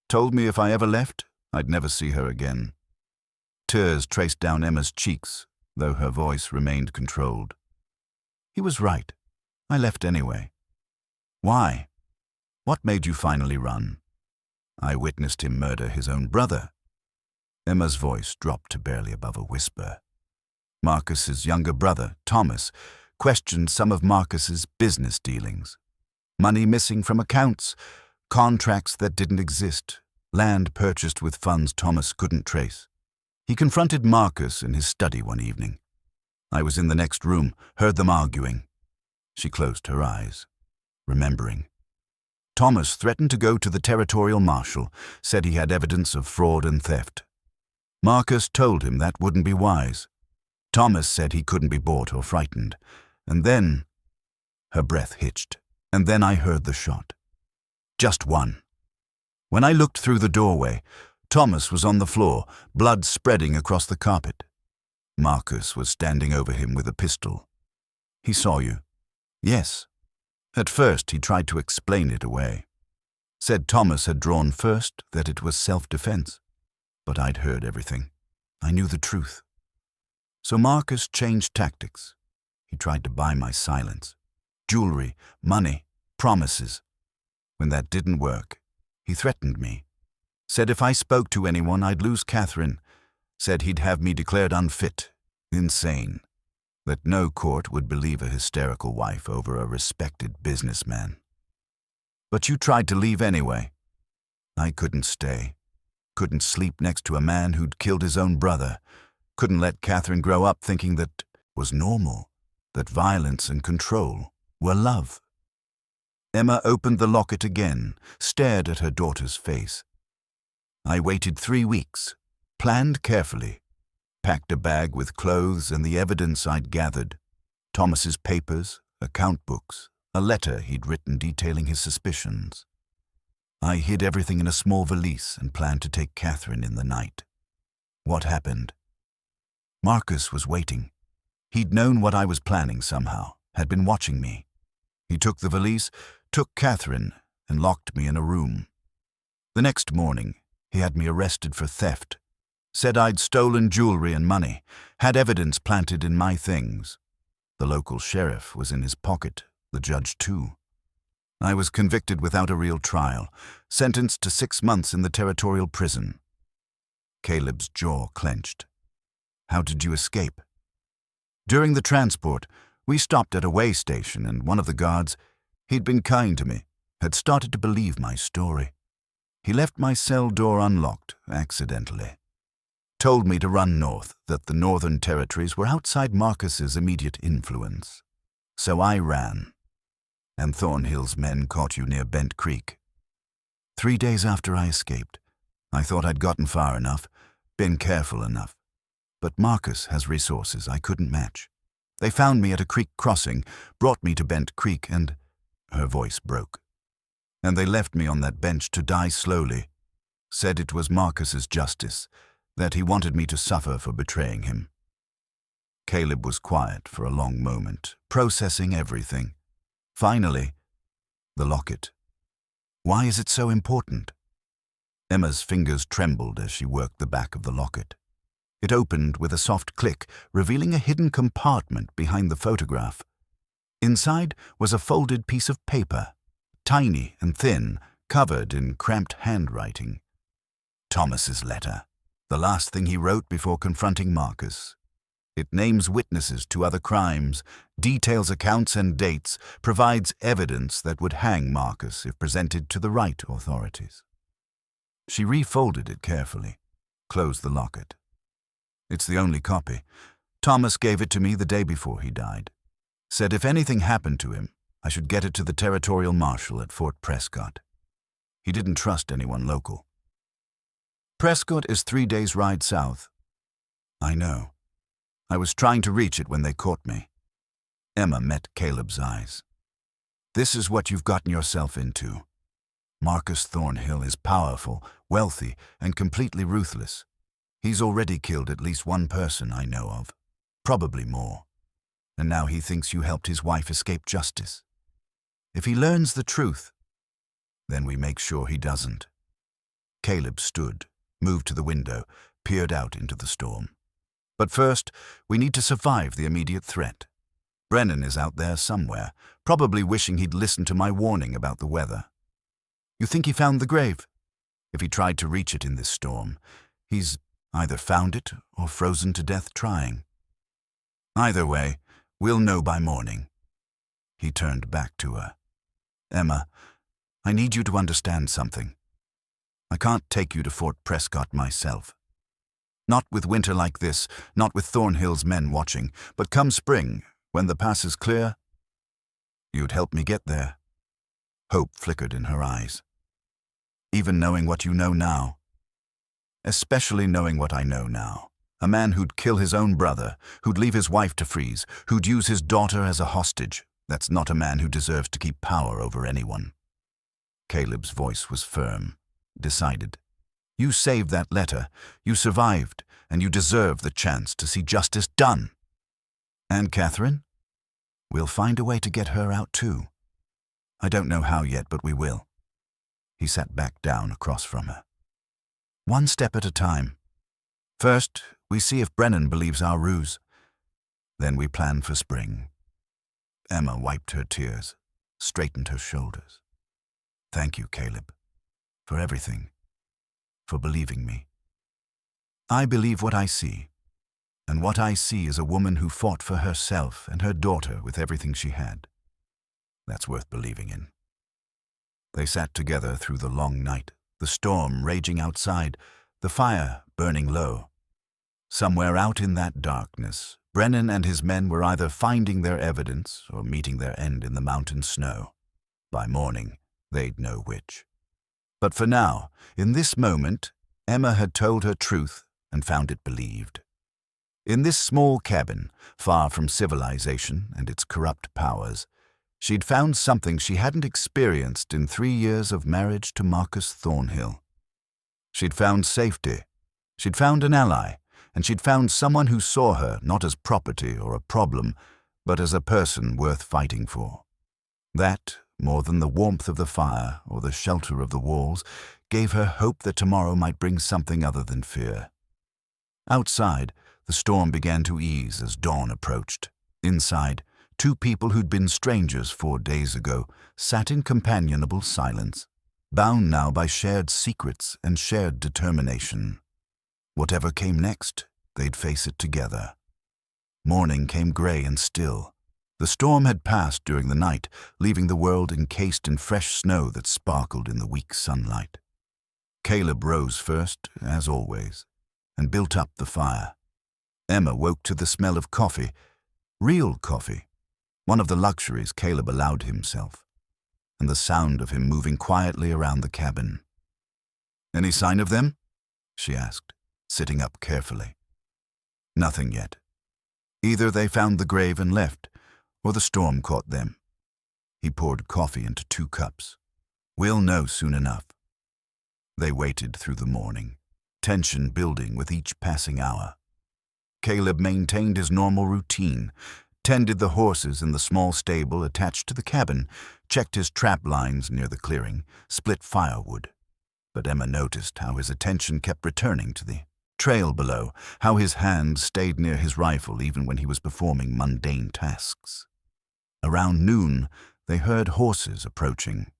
Told me if I ever left, I'd never see her again." Tears traced down Emma's cheeks, though her voice remained controlled. "He was right. I left anyway." "Why? What made you finally run?" "I witnessed him murder his own brother." Emma's voice dropped to barely above a whisper. Marcus's younger brother, Thomas, questioned some of Marcus's business dealings. Money missing from accounts, contracts that didn't exist, land purchased with funds Thomas couldn't trace. He confronted Marcus in his study one evening. I was in the next room, heard them arguing. She closed her eyes, remembering. Thomas threatened to go to the territorial marshal, said he had evidence of fraud and theft. Marcus told him that wouldn't be wise. Thomas said he couldn't be bought or frightened. And then, her breath hitched, and then I heard the shot. Just one. When I looked through the doorway, Thomas was on the floor, blood spreading across the carpet. Marcus was standing over him with a pistol. "He saw you." "Yes." At first he tried to explain it away. Said Thomas had drawn first, that it was self-defense. But I'd heard everything. I knew the truth. So Marcus changed tactics. He tried to buy my silence. Jewelry, money, promises. When that didn't work, he threatened me. Said if I spoke to anyone, I'd lose Catherine. Said he'd have me declared unfit, insane. That no court would believe a hysterical wife over a respected businessman. But you tried to leave anyway. I couldn't stay. Couldn't sleep next to a man who'd killed his own brother. Couldn't let Catherine grow up thinking that was normal, that violence and control were love. Emma opened the locket again, stared at her daughter's face. I waited 3 weeks, planned carefully, packed a bag with clothes and the evidence I'd gathered, Thomas's papers, account books, a letter he'd written detailing his suspicions. I hid everything in a small valise and planned to take Catherine in the night. What happened? Marcus was waiting. He'd known what I was planning somehow, had been watching me. He took the valise, took Catherine, and locked me in a room. The next morning, He had me arrested for theft. Said I'd stolen jewelry and money, had evidence planted in my things. The local sheriff was in his pocket, the judge too. I was convicted without a real trial, sentenced to 6 months in the territorial prison. Caleb's jaw clenched. How did you escape? During the transport, we stopped at a way station, and one of the guards, he'd been kind to me, had started to believe my story. He left my cell door unlocked, accidentally. Told me to run north, that the Northern Territories were outside Marcus's immediate influence. So I ran. And Thornhill's men caught you near Bent Creek. 3 days after I escaped, I thought I'd gotten far enough, been careful enough. But Marcus has resources I couldn't match. They found me at a creek crossing, brought me to Bent Creek, and her voice broke. And they left me on that bench to die slowly. Said it was Marcus's justice, that he wanted me to suffer for betraying him. Caleb was quiet for a long moment, processing everything. Finally, the locket. Why is it so important? Emma's fingers trembled as she worked the back of the locket. It opened with a soft click, revealing a hidden compartment behind the photograph. Inside was a folded piece of paper, tiny and thin, covered in cramped handwriting. Thomas's letter, the last thing he wrote before confronting Marcus. It names witnesses to other crimes, details accounts and dates, provides evidence that would hang Marcus if presented to the right authorities. She refolded it carefully, closed the locket. It's the only copy. Thomas gave it to me the day before he died. Said if anything happened to him, I should get it to the territorial marshal at Fort Prescott. He didn't trust anyone local. Prescott is 3 days' ride south. I know. I was trying to reach it when they caught me. Emma met Caleb's eyes. This is what you've gotten yourself into. Marcus Thornhill is powerful, wealthy, and completely ruthless. He's already killed at least one person I know of, probably more. And now he thinks you helped his wife escape justice. If he learns the truth, then we make sure he doesn't. Caleb stood, moved to the window, peered out into the storm. But first, we need to survive the immediate threat. Brennan is out there somewhere, probably wishing he'd listened to my warning about the weather. You think he found the grave? If he tried to reach it in this storm, he's either found it or frozen to death trying. Either way, we'll know by morning. He turned back to her. Emma, I need you to understand something. I can't take you to Fort Prescott myself. Not with winter like this, not with Thornhill's men watching, but come spring, when the pass is clear, you'd help me get there. Hope flickered in her eyes. Even knowing what you know now, especially knowing what I know now, a man who'd kill his own brother, who'd leave his wife to freeze, who'd use his daughter as a hostage, that's not a man who deserves to keep power over anyone. Caleb's voice was firm, decided. You saved that letter, you survived, and you deserve the chance to see justice done. And Catherine? We'll find a way to get her out too. I don't know how yet, but we will. He sat back down across from her. One step at a time. First, we see if Brennan believes our ruse. Then we plan for spring. Emma wiped her tears, straightened her shoulders. Thank you, Caleb, for everything, for believing me. I believe what I see, and what I see is a woman who fought for herself and her daughter with everything she had. That's worth believing in. They sat together through the long night, the storm raging outside, the fire burning low. Somewhere out in that darkness, Brennan and his men were either finding their evidence or meeting their end in the mountain snow. By morning, they'd know which. But for now, in this moment, Emma had told her truth and found it believed. In this small cabin, far from civilization and its corrupt powers, she'd found something she hadn't experienced in 3 years of marriage to Marcus Thornhill. She'd found safety, she'd found an ally, and she'd found someone who saw her not as property or a problem, but as a person worth fighting for. That more than the warmth of the fire or the shelter of the walls, gave her hope that tomorrow might bring something other than fear. Outside, the storm began to ease as dawn approached. Inside, two people who'd been strangers 4 days ago sat in companionable silence, bound now by shared secrets and shared determination. Whatever came next, they'd face it together. Morning came gray and still. The storm had passed during the night, leaving the world encased in fresh snow that sparkled in the weak sunlight. Caleb rose first, as always, and built up the fire. Emma woke to the smell of coffee, real coffee, one of the luxuries Caleb allowed himself, and the sound of him moving quietly around the cabin. "Any sign of them?" she asked, sitting up carefully. Nothing yet. Either they found the grave and left, or the storm caught them. He poured coffee into 2 cups. "We'll know soon enough." They waited through the morning, tension building with each passing hour. Caleb maintained his normal routine, tended the horses in the small stable attached to the cabin, checked his trap lines near the clearing, split firewood. But Emma noticed how his attention kept returning to the trail below, how his hand stayed near his rifle even when he was performing mundane tasks. Around noon, they heard horses approaching.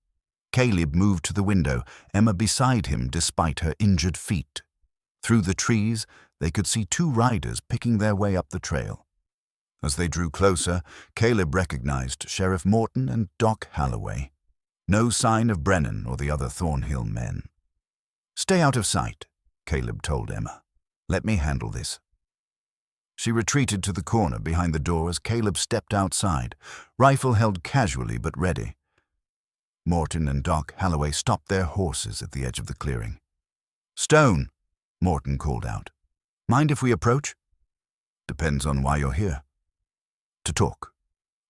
Caleb moved to the window, Emma beside him despite her injured feet. Through the trees, they could see 2 riders picking their way up the trail. As they drew closer, Caleb recognized Sheriff Morton and Doc Halloway. No sign of Brennan or the other Thornhill men. "Stay out of sight," Caleb told Emma. "Let me handle this." She retreated to the corner behind the door as Caleb stepped outside, rifle held casually but ready. Morton and Doc Halloway stopped their horses at the edge of the clearing. "Stone," Morton called out. "Mind if we approach?" "Depends on why you're here." "To talk.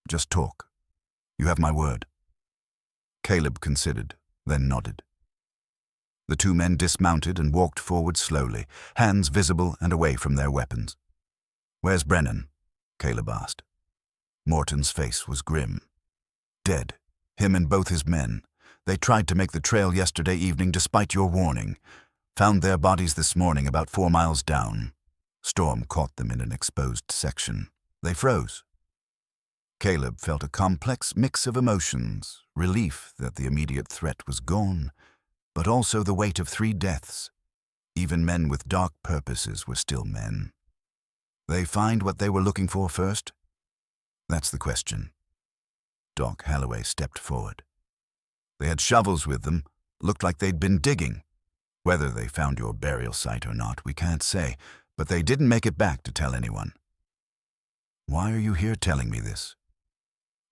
Just talk. You have my word." Caleb considered, then nodded. The 2 men dismounted and walked forward slowly, hands visible and away from their weapons. "Where's Brennan?" Caleb asked. Morton's face was grim. "Dead. Him and both his men. They tried to make the trail yesterday evening despite your warning. Found their bodies this morning about 4 miles down. Storm caught them in an exposed section. They froze." Caleb felt a complex mix of emotions, relief that the immediate threat was gone, but also the weight of 3 deaths. Even men with dark purposes were still men. They find what they were looking for first? That's the question. Doc Halloway stepped forward. "They had shovels with them, looked like they'd been digging. Whether they found your burial site or not, we can't say, but they didn't make it back to tell anyone." "Why are you here telling me this?"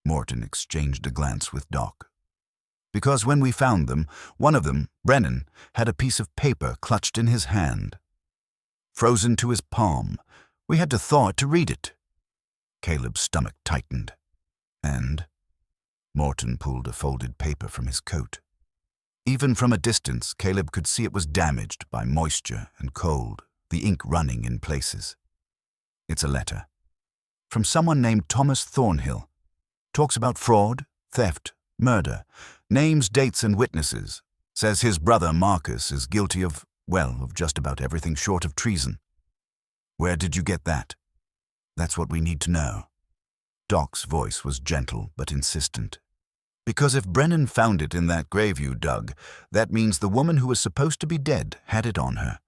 Morton exchanged a glance with Doc. "Because when we found them, one of them, Brennan, had a piece of paper clutched in his hand. Frozen to his palm. We had to thaw it to read it." Caleb's stomach tightened. "And?" Morton pulled a folded paper from his coat. Even from a distance, Caleb could see it was damaged by moisture and cold, the ink running in places. "It's a letter. From someone named Thomas Thornhill. Talks about fraud, theft, murder, names, dates, and witnesses. Says his brother Marcus is guilty of just about everything short of treason." "Where did you get that?" "That's what we need to know." Doc's voice was gentle but insistent. "Because if Brennan found it in that grave you dug, that means the woman who was supposed to be dead had it on her.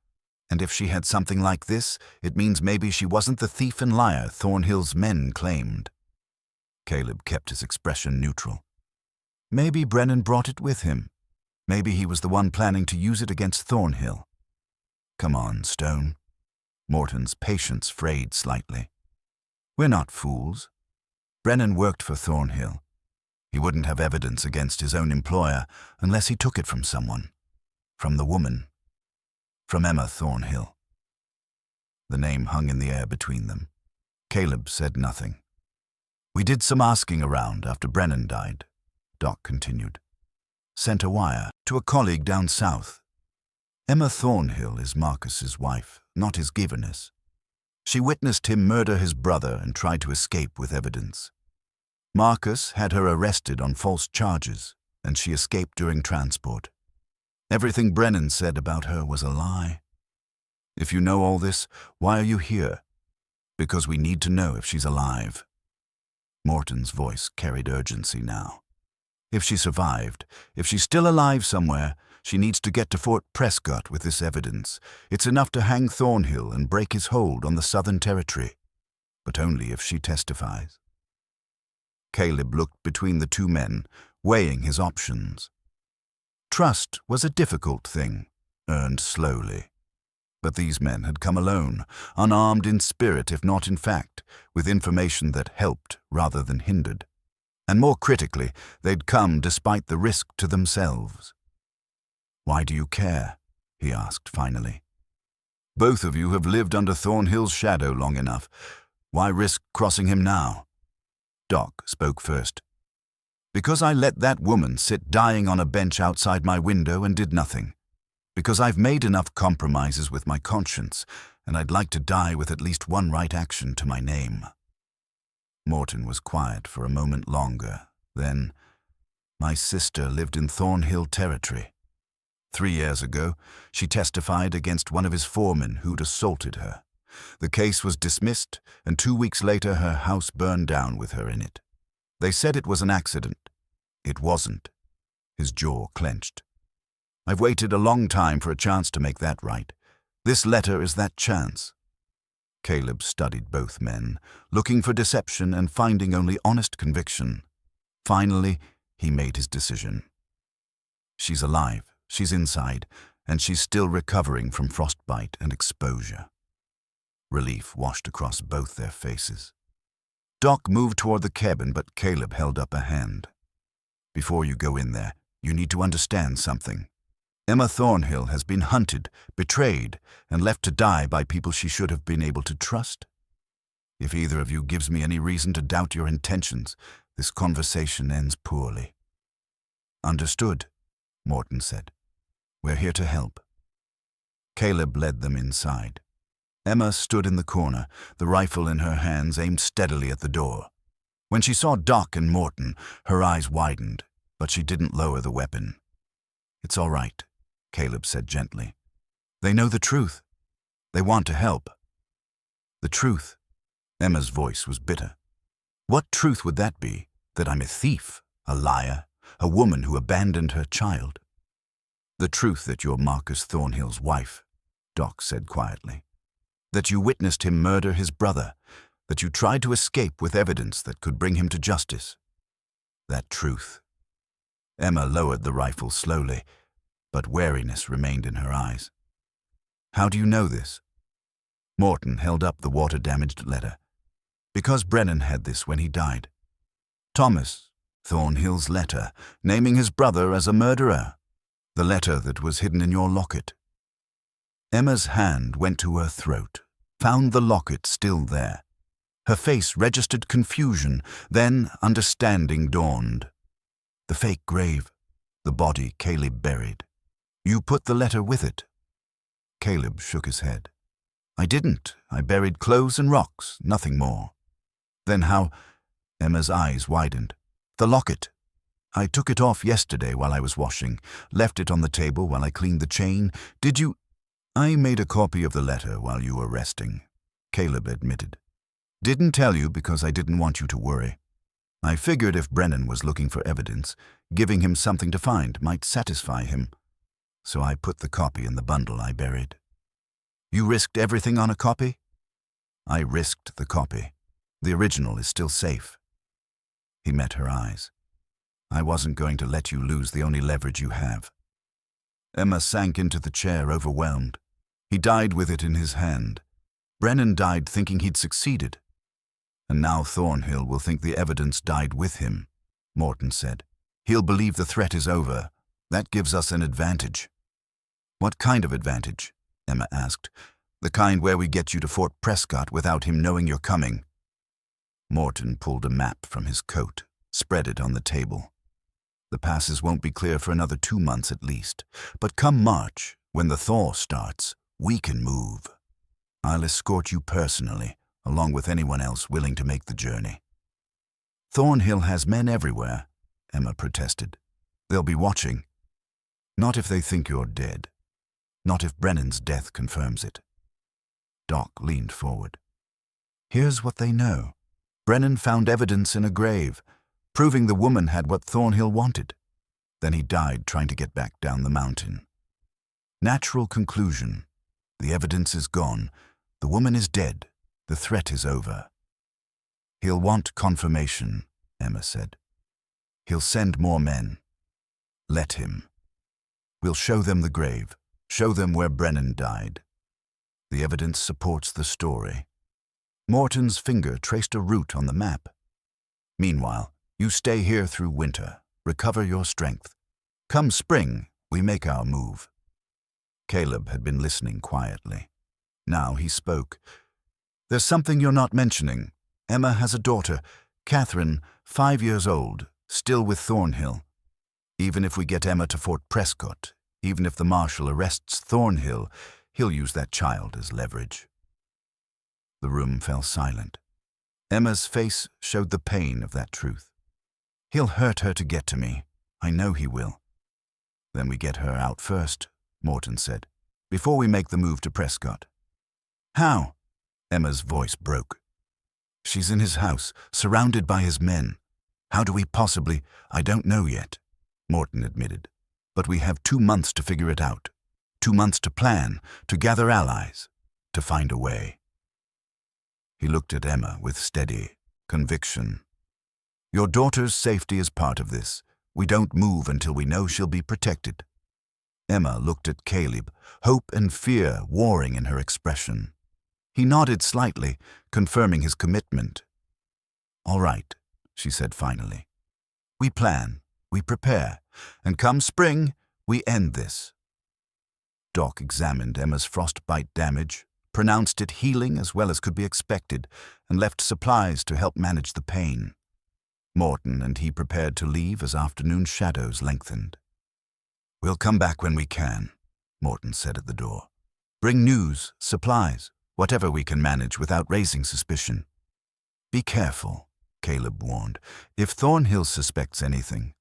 And if she had something like this, it means maybe she wasn't the thief and liar Thornhill's men claimed." Caleb kept his expression neutral. "Maybe Brennan brought it with him. Maybe he was the one planning to use it against Thornhill." "Come on, Stone." Morton's patience frayed slightly. "We're not fools. Brennan worked for Thornhill. He wouldn't have evidence against his own employer unless he took it from someone. From the woman. From Emma Thornhill." The name hung in the air between them. Caleb said nothing. "We did some asking around after Brennan died," Doc continued. "Sent a wire to a colleague down south. Emma Thornhill is Marcus's wife, not his governess. She witnessed him murder his brother and tried to escape with evidence. Marcus had her arrested on false charges, and she escaped during transport. Everything Brennan said about her was a lie. If you know all this, why are you here? Because we need to know if she's alive. Morton's voice carried urgency now. If she survived, if she's still alive somewhere, she needs to get to Fort Prescott with this evidence. It's enough to hang Thornhill and break his hold on the Southern Territory, but only if she testifies. Caleb looked between the two men, weighing his options. Trust was a difficult thing, earned slowly. But these men had come alone, unarmed in spirit if not in fact, with information that helped rather than hindered. And more critically, they'd come despite the risk to themselves. "Why do you care?" he asked finally. "Both of you have lived under Thornhill's shadow long enough. Why risk crossing him now?" Doc spoke first. "Because I let that woman sit dying on a bench outside my window and did nothing. Because I've made enough compromises with my conscience, and I'd like to die with at least one right action to my name." Morton was quiet for a moment longer. Then, "My sister lived in Thornhill Territory. 3 years ago, she testified against one of his foremen who'd assaulted her. The case was dismissed, and 2 weeks later her house burned down with her in it. They said it was an accident. It wasn't." His jaw clenched. "I've waited a long time for a chance to make that right. This letter is that chance." Caleb studied both men, looking for deception and finding only honest conviction. Finally, he made his decision. She's alive, she's inside, and she's still recovering from frostbite and exposure. Relief washed across both their faces. Doc moved toward the cabin, but Caleb held up a hand. "Before you go in there, you need to understand something. Emma Thornhill has been hunted, betrayed, and left to die by people she should have been able to trust. If either of you gives me any reason to doubt your intentions, this conversation ends poorly." "Understood," Morton said. "We're here to help." Caleb led them inside. Emma stood in the corner, the rifle in her hands aimed steadily at the door. When she saw Doc and Morton, her eyes widened, but she didn't lower the weapon. "It's all right," Caleb said gently. "They know the truth. They want to help." "The truth?" Emma's voice was bitter. "What truth would that be? That I'm a thief, a liar, a woman who abandoned her child?" "The truth that you're Marcus Thornhill's wife," Doc said quietly. "That you witnessed him murder his brother, that you tried to escape with evidence that could bring him to justice. That truth." Emma lowered the rifle slowly, but wariness remained in her eyes. "How do you know this?" Morton held up the water-damaged letter. "Because Brennan had this when he died. Thomas Thornhill's letter, naming his brother as a murderer. The letter that was hidden in your locket." Emma's hand went to her throat, found the locket still there. Her face registered confusion, then understanding dawned. "The fake grave, the body Caleb buried. You put the letter with it." Caleb shook his head. "I didn't. I buried clothes and rocks, nothing more." "Then how—" Emma's eyes widened. "The locket. I took it off yesterday while I was washing, left it on the table while I cleaned the chain. Did you—" "I made a copy of the letter while you were resting," Caleb admitted. "Didn't tell you because I didn't want you to worry. I figured if Brennan was looking for evidence, giving him something to find might satisfy him. So I put the copy in the bundle I buried." "You risked everything on a copy?" "I risked the copy. The original is still safe." He met her eyes. "I wasn't going to let you lose the only leverage you have." Emma sank into the chair, overwhelmed. He died with it in his hand. Brennan died thinking he'd succeeded. "And now Thornhill will think the evidence died with him," Morton said. "He'll believe the threat is over. That gives us an advantage." "What kind of advantage?" Emma asked. "The kind where we get you to Fort Prescott without him knowing you're coming." Morton pulled a map from his coat, spread it on the table. "The passes won't be clear for another 2 months at least. But come March, when the thaw starts, we can move. I'll escort you personally, along with anyone else willing to make the journey." Thornhill has men everywhere, Emma protested. They'll be watching. Not if they think you're dead. Not if Brennan's death confirms it. Doc leaned forward. Here's what they know. Brennan found evidence in a grave, proving the woman had what Thornhill wanted. Then he died trying to get back down the mountain. Natural conclusion. The evidence is gone. The woman is dead. The threat is over. He'll want confirmation, Emma said. He'll send more men. Let him. We'll show them the grave, show them where Brennan died. The evidence supports the story. Morton's finger traced a route on the map. Meanwhile, you stay here through winter, recover your strength. Come spring, we make our move. Caleb had been listening quietly. Now he spoke. There's something you're not mentioning. Emma has a daughter, Catherine, 5 years old, still with Thornhill. Even if we get Emma to Fort Prescott, even if the marshal arrests Thornhill, he'll use that child as leverage. The room fell silent. Emma's face showed the pain of that truth. He'll hurt her to get to me. I know he will. Then we get her out first, Morton said, before we make the move to Prescott. How? Emma's voice broke. She's in his house, surrounded by his men. How do we possibly? I don't know yet, Morton admitted. But we have 2 months to figure it out. 2 months to plan, to gather allies, to find a way. He looked at Emma with steady conviction. Your daughter's safety is part of this. We don't move until we know she'll be protected. Emma looked at Caleb, hope and fear warring in her expression. He nodded slightly, confirming his commitment. All right, she said finally. We plan, we prepare, and come spring, we end this. Doc examined Emma's frostbite damage, pronounced it healing as well as could be expected, and left supplies to help manage the pain. Morton and he prepared to leave as afternoon shadows lengthened. We'll come back when we can, Morton said at the door. Bring news, supplies, whatever we can manage without raising suspicion. Be careful, Caleb warned, if Thornhill suspects anything.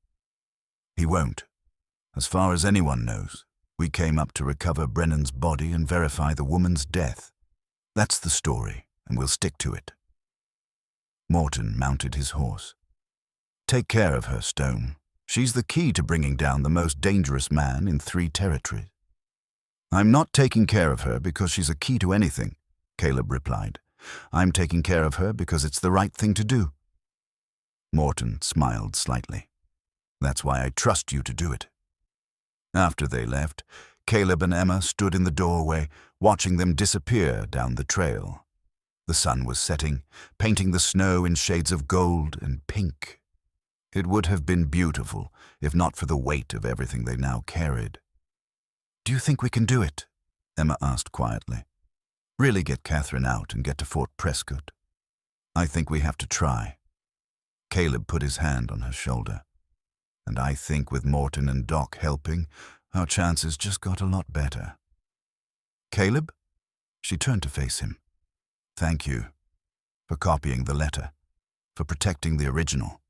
He won't. As far as anyone knows, we came up to recover Brennan's body and verify the woman's death. That's the story, and we'll stick to it. Morton mounted his horse. Take care of her, Stone. She's the key to bringing down the most dangerous man in 3 territories. I'm not taking care of her because she's a key to anything, Caleb replied. I'm taking care of her because it's the right thing to do. Morton smiled slightly. That's why I trust you to do it. After they left, Caleb and Emma stood in the doorway, watching them disappear down the trail. The sun was setting, painting the snow in shades of gold and pink. It would have been beautiful, if not for the weight of everything they now carried. Do you think we can do it? Emma asked quietly. Really get Catherine out and get to Fort Prescott? I think we have to try. Caleb put his hand on her shoulder. And I think with Morton and Doc helping, our chances just got a lot better. Caleb? She turned to face him. Thank you for copying the letter, for protecting the original,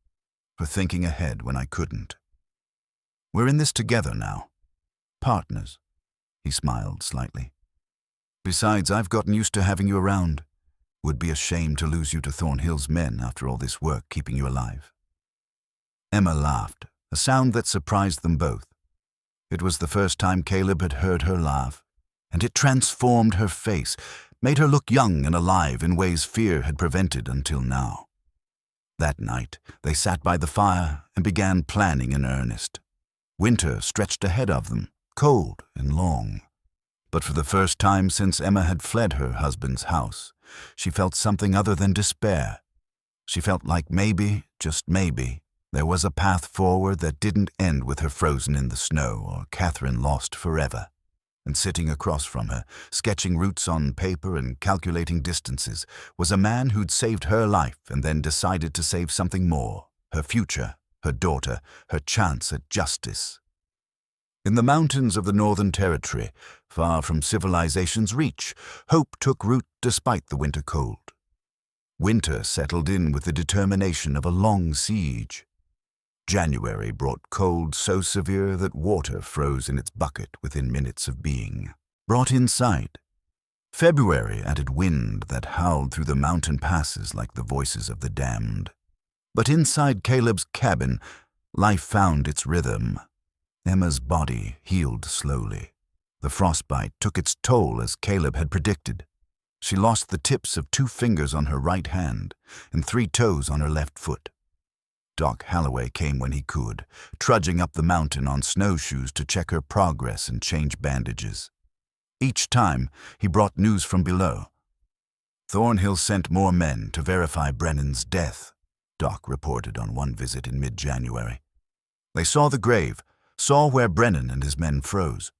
for thinking ahead when I couldn't. We're in this together now. Partners. He smiled slightly. Besides, I've gotten used to having you around. Would be a shame to lose you to Thornhill's men after all this work keeping you alive. Emma laughed, a sound that surprised them both. It was the first time Caleb had heard her laugh, and it transformed her face, made her look young and alive in ways fear had prevented until now. That night, they sat by the fire and began planning in earnest. Winter stretched ahead of them, cold and long. But for the first time since Emma had fled her husband's house, she felt something other than despair. She felt like maybe, just maybe, there was a path forward that didn't end with her frozen in the snow or Catherine lost forever. And sitting across from her, sketching routes on paper and calculating distances, was a man who'd saved her life and then decided to save something more, her future, her daughter, her chance at justice. In the mountains of the Northern Territory, far from civilization's reach, hope took root despite the winter cold. Winter settled in with the determination of a long siege. January brought cold so severe that water froze in its bucket within minutes of being brought inside. February added wind that howled through the mountain passes like the voices of the damned. But inside Caleb's cabin, life found its rhythm. Emma's body healed slowly. The frostbite took its toll as Caleb had predicted. She lost the tips of 2 fingers on her right hand and 3 toes on her left foot. Doc Halloway came when he could, trudging up the mountain on snowshoes to check her progress and change bandages. Each time, he brought news from below. Thornhill sent more men to verify Brennan's death, Doc reported on one visit in mid-January. They saw the grave, saw where Brennan and his men froze.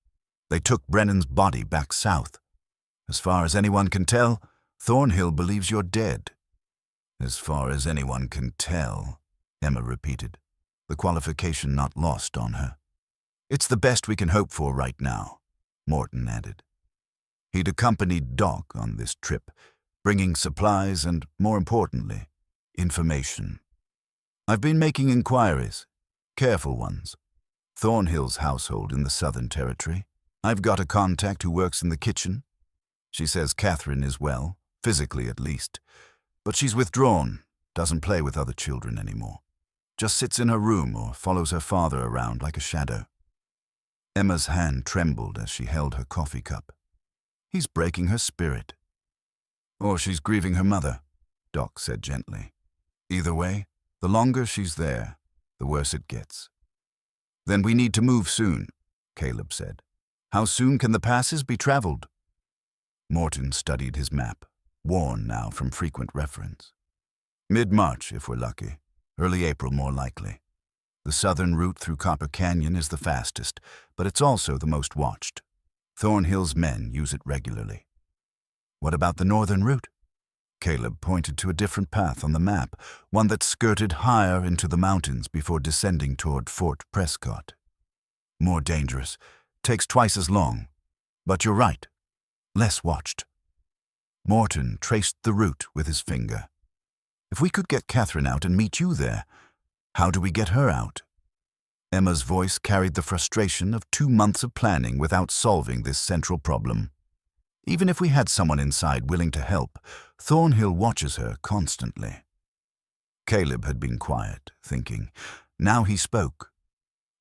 They took Brennan's body back south. As far as anyone can tell, Thornhill believes you're dead. As far as anyone can tell, Emma repeated, the qualification not lost on her. It's the best we can hope for right now, Morton added. He'd accompanied Doc on this trip, bringing supplies and, more importantly, information. I've been making inquiries, careful ones. Thornhill's household in the Southern Territory. I've got a contact who works in the kitchen. She says Catherine is well, physically at least, but she's withdrawn, doesn't play with other children anymore. Just sits in her room or follows her father around like a shadow. Emma's hand trembled as she held her coffee cup. He's breaking her spirit. Or she's grieving her mother, Doc said gently. Either way, the longer she's there, the worse it gets. Then we need to move soon, Caleb said. How soon can the passes be traveled? Morton studied his map, worn now from frequent reference. Mid-March, if we're lucky. Early April, more likely. The southern route through Copper Canyon is the fastest, but it's also the most watched. Thornhill's men use it regularly. What about the northern route? Caleb pointed to a different path on the map, one that skirted higher into the mountains before descending toward Fort Prescott. More dangerous, takes twice as long. But you're right, less watched. Morton traced the route with his finger. If we could get Catherine out and meet you there, how do we get her out? Emma's voice carried the frustration of 2 months of planning without solving this central problem. Even if we had someone inside willing to help, Thornhill watches her constantly. Caleb had been quiet, thinking. Now he spoke.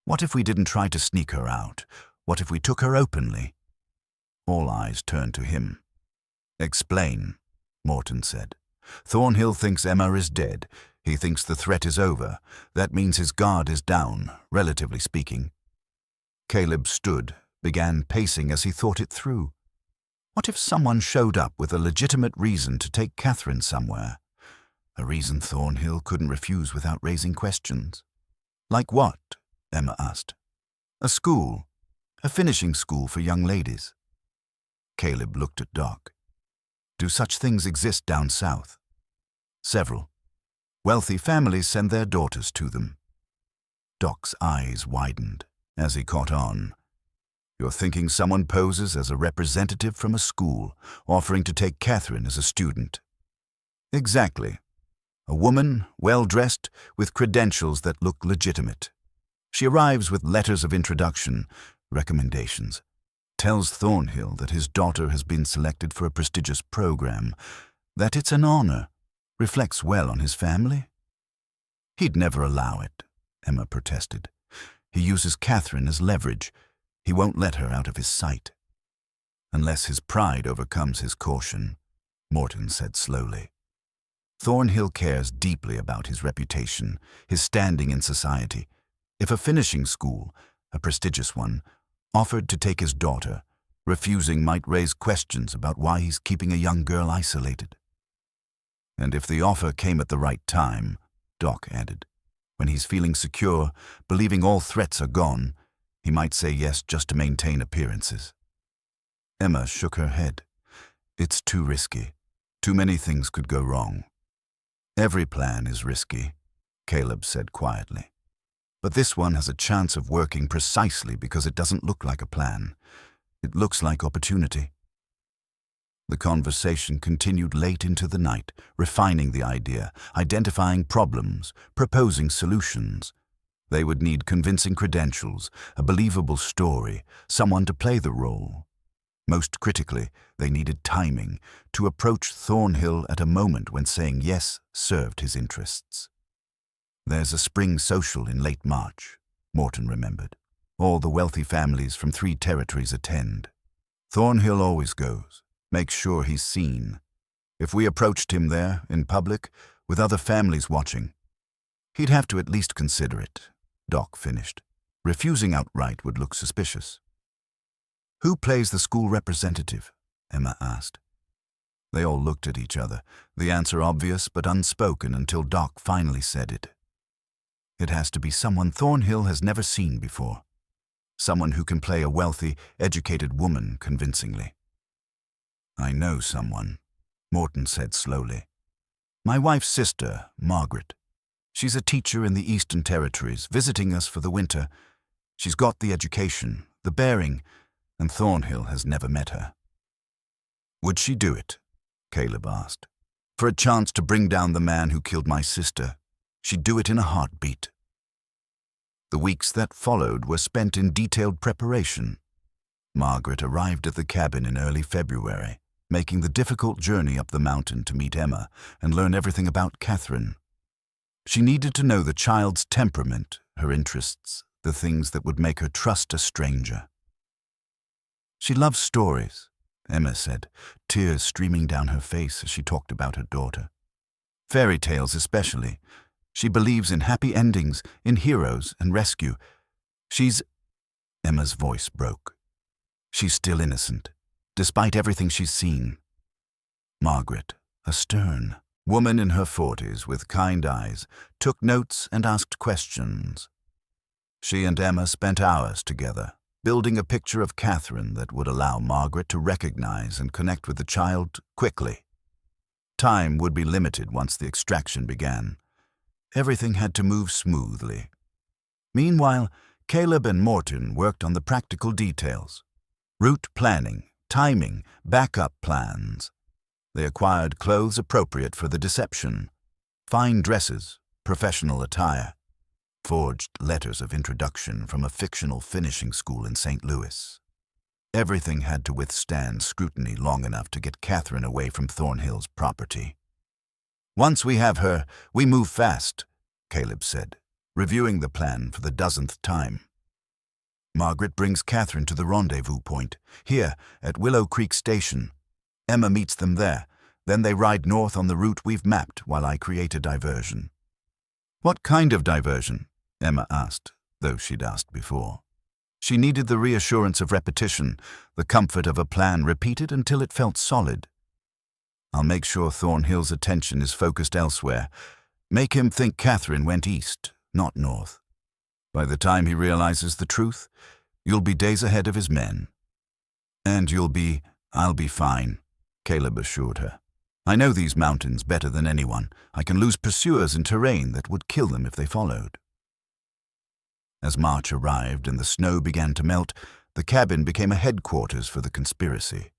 What if we didn't try to sneak her out? What if we took her openly? All eyes turned to him. Explain, Morton said. Thornhill thinks Emma is dead. He thinks the threat is over. That means his guard is down, relatively speaking. Caleb stood, began pacing as he thought it through. What if someone showed up with a legitimate reason to take Catherine somewhere? A reason Thornhill couldn't refuse without raising questions. Like what? Emma asked. A school. A finishing school for young ladies. Caleb looked at Doc. Do such things exist down south? Several. Wealthy families send their daughters to them. Doc's eyes widened as he caught on. You're thinking someone poses as a representative from a school, offering to take Catherine as a student. Exactly. A woman, well-dressed, with credentials that look legitimate. She arrives with letters of introduction, recommendations. Tells Thornhill that his daughter has been selected for a prestigious program, that it's an honor, reflects well on his family. He'd never allow it, Emma protested. He uses Catherine as leverage. He won't let her out of his sight. Unless his pride overcomes his caution, Morton said slowly. Thornhill cares deeply about his reputation, his standing in society. If a finishing school, a prestigious one, offered to take his daughter, refusing might raise questions about why he's keeping a young girl isolated. And if the offer came at the right time, Doc added, when he's feeling secure, believing all threats are gone, he might say yes just to maintain appearances. Emma shook her head. It's too risky. Too many things could go wrong. Every plan is risky, Caleb said quietly. But this one has a chance of working precisely because it doesn't look like a plan. It looks like opportunity. The conversation continued late into the night, refining the idea, identifying problems, proposing solutions. They would need convincing credentials, a believable story, someone to play the role. Most critically, they needed timing to approach Thornhill at a moment when saying yes served his interests. There's a spring social in late March, Morton remembered. All the wealthy families from 3 territories attend. Thornhill always goes, makes sure he's seen. If we approached him there, in public, with other families watching, he'd have to at least consider it, Doc finished. Refusing outright would look suspicious. Who plays the school representative? Emma asked. They all looked at each other, the answer obvious but unspoken until Doc finally said it. It has to be someone Thornhill has never seen before. Someone who can play a wealthy, educated woman convincingly. I know someone, Morton said slowly. My wife's sister, Margaret. She's a teacher in the Eastern Territories, visiting us for the winter. She's got the education, the bearing, and Thornhill has never met her. Would she do it? Caleb asked. For a chance to bring down the man who killed my sister, she'd do it in a heartbeat. The weeks that followed were spent in detailed preparation. Margaret arrived at the cabin in early February, making the difficult journey up the mountain to meet Emma and learn everything about Catherine. She needed to know the child's temperament, her interests, the things that would make her trust a stranger. She loves stories, Emma said, tears streaming down her face as she talked about her daughter. Fairy tales especially. She believes in happy endings, in heroes and rescue. Emma's voice broke. She's still innocent, despite everything she's seen. Margaret, a stern woman in her 40s with kind eyes, took notes and asked questions. She and Emma spent hours together, building a picture of Catherine that would allow Margaret to recognize and connect with the child quickly. Time would be limited once the extraction began. Everything had to move smoothly. Meanwhile, Caleb and Morton worked on the practical details. Route planning, timing, backup plans. They acquired clothes appropriate for the deception. Fine dresses, professional attire. Forged letters of introduction from a fictional finishing school in St. Louis. Everything had to withstand scrutiny long enough to get Catherine away from Thornhill's property. Once we have her, we move fast, Caleb said, reviewing the plan for the 10th time. Margaret brings Catherine to the rendezvous point, here at Willow Creek Station. Emma meets them there. Then they ride north on the route we've mapped while I create a diversion. What kind of diversion? Emma asked, though she'd asked before. She needed the reassurance of repetition, the comfort of a plan repeated until it felt solid. I'll make sure Thornhill's attention is focused elsewhere. Make him think Catherine went east, not north. By the time he realizes the truth, you'll be days ahead of his men. And I'll be fine, Caleb assured her. I know these mountains better than anyone. I can lose pursuers in terrain that would kill them if they followed. As March arrived and the snow began to melt, the cabin became a headquarters for the conspiracy.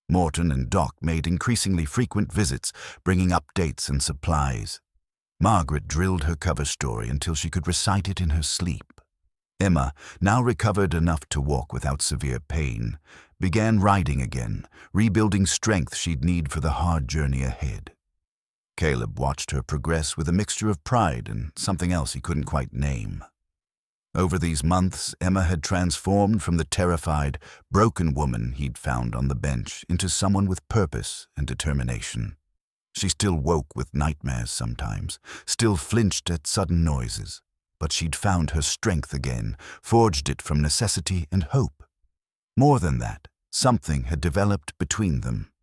Morton and Doc made increasingly frequent visits, bringing updates and supplies. Margaret drilled her cover story until she could recite it in her sleep. Emma, now recovered enough to walk without severe pain, began riding again, rebuilding strength she'd need for the hard journey ahead. Caleb watched her progress with a mixture of pride and something else he couldn't quite name. Over these months, Emma had transformed from the terrified, broken woman he'd found on the bench into someone with purpose and determination. She still woke with nightmares sometimes, still flinched at sudden noises, but she'd found her strength again, forged it from necessity and hope. More than that, something had developed between them.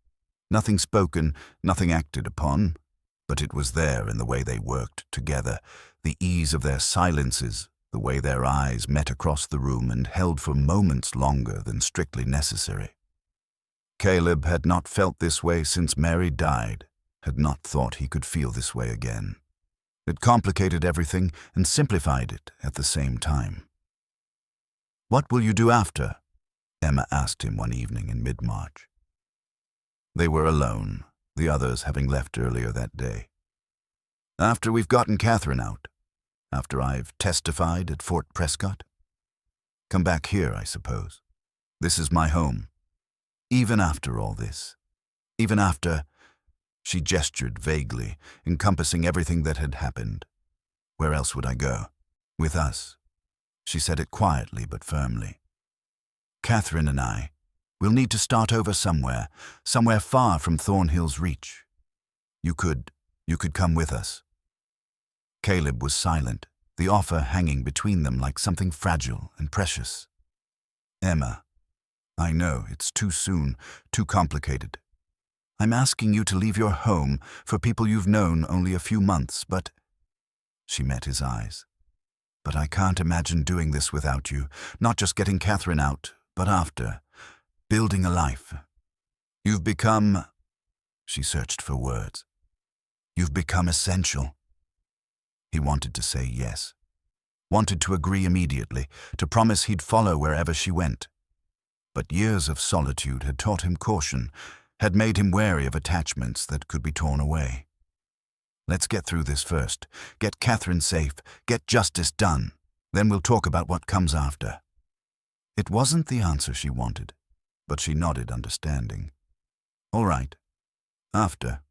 Nothing spoken, nothing acted upon, but it was there in the way they worked together, the ease of their silences, the way their eyes met across the room and held for moments longer than strictly necessary. Caleb had not felt this way since Mary died, had not thought he could feel this way again. It complicated everything and simplified it at the same time. "What will you do after?" Emma asked him one evening in mid-March. They were alone, the others having left earlier that day. "After we've gotten Catherine out, after I've testified at Fort Prescott, come back here, I suppose. This is my home. Even after all this, even after—" She gestured vaguely, encompassing everything that had happened. "Where else would I go? With us." She said it quietly but firmly. "Catherine and I, we'll need to start over somewhere far from Thornhill's reach. You could come with us." Caleb was silent, the offer hanging between them like something fragile and precious. "Emma, I know it's too soon, too complicated. I'm asking you to leave your home for people you've known only a few months, but—" She met his eyes. "But I can't imagine doing this without you, not just getting Catherine out, but after, building a life. You've become—" She searched for words. "You've become essential." He wanted to say yes, wanted to agree immediately, to promise he'd follow wherever she went. But years of solitude had taught him caution, had made him wary of attachments that could be torn away. "Let's get through this first, get Catherine safe, get justice done, then we'll talk about what comes after." It wasn't the answer she wanted, but she nodded understanding. "All right, after."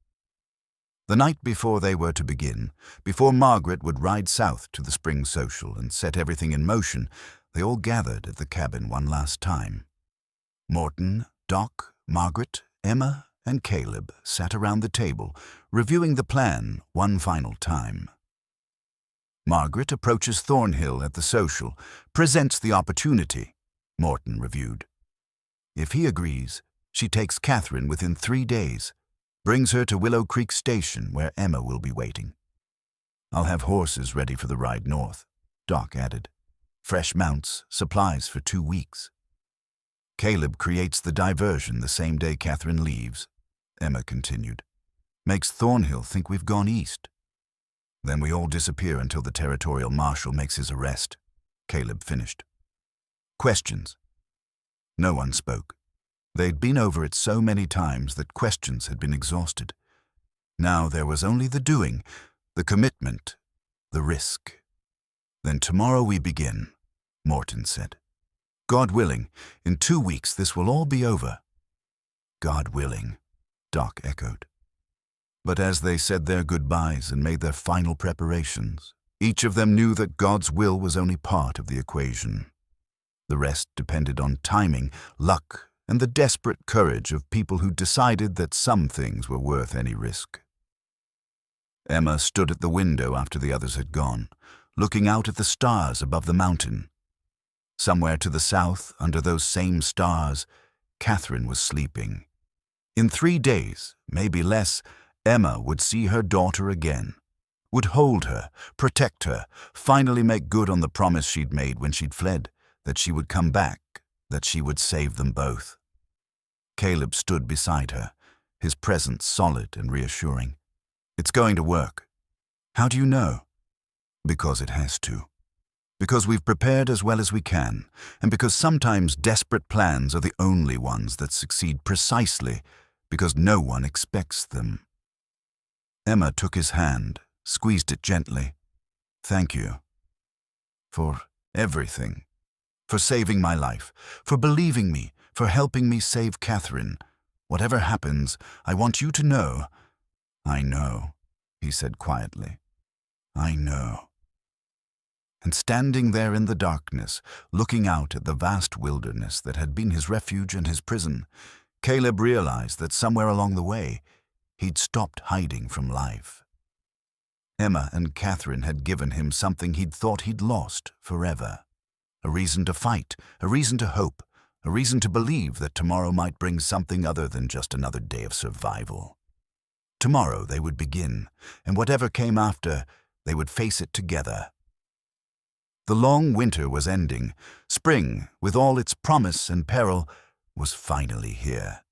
The night before they were to begin, before Margaret would ride south to the spring social and set everything in motion, they all gathered at the cabin one last time. Morton, Doc, Margaret, Emma, and Caleb sat around the table, reviewing the plan one final time. Margaret approaches Thornhill at the social, presents the opportunity, Morton reviewed. If he agrees, she takes Catherine within 3 days, brings her to Willow Creek Station where Emma will be waiting. "I'll have horses ready for the ride north," Doc added. "Fresh mounts, supplies for 2 weeks. Caleb creates the diversion the same day Catherine leaves," Emma continued. "Makes Thornhill think we've gone east. Then we all disappear until the territorial marshal makes his arrest," Caleb finished. Questions. No one spoke. They'd been over it so many times that questions had been exhausted. Now there was only the doing, the commitment, the risk. "Then tomorrow we begin," Morton said. "God willing, in 2 weeks this will all be over." "God willing," Doc echoed. But as they said their goodbyes and made their final preparations, each of them knew that God's will was only part of the equation. The rest depended on timing, luck, and the desperate courage of people who decided that some things were worth any risk. Emma stood at the window after the others had gone, looking out at the stars above the mountain. Somewhere to the south, under those same stars, Catherine was sleeping. In 3 days, maybe less, Emma would see her daughter again, would hold her, protect her, finally make good on the promise she'd made when she'd fled, that she would come back, that she would save them both. Caleb stood beside her, his presence solid and reassuring. "It's going to work." "How do you know?" "Because it has to. Because we've prepared as well as we can, and because sometimes desperate plans are the only ones that succeed precisely because no one expects them." Emma took his hand, squeezed it gently. "Thank you. For everything. For saving my life. For believing me. For helping me save Catherine. Whatever happens, I want you to know—" "I know," he said quietly. "I know." And standing there in the darkness, looking out at the vast wilderness that had been his refuge and his prison, Caleb realized that somewhere along the way, he'd stopped hiding from life. Emma and Catherine had given him something he'd thought he'd lost forever. A reason to fight, a reason to hope, a reason to believe that tomorrow might bring something other than just another day of survival. Tomorrow they would begin, and whatever came after, they would face it together. The long winter was ending. Spring, with all its promise and peril, was finally here.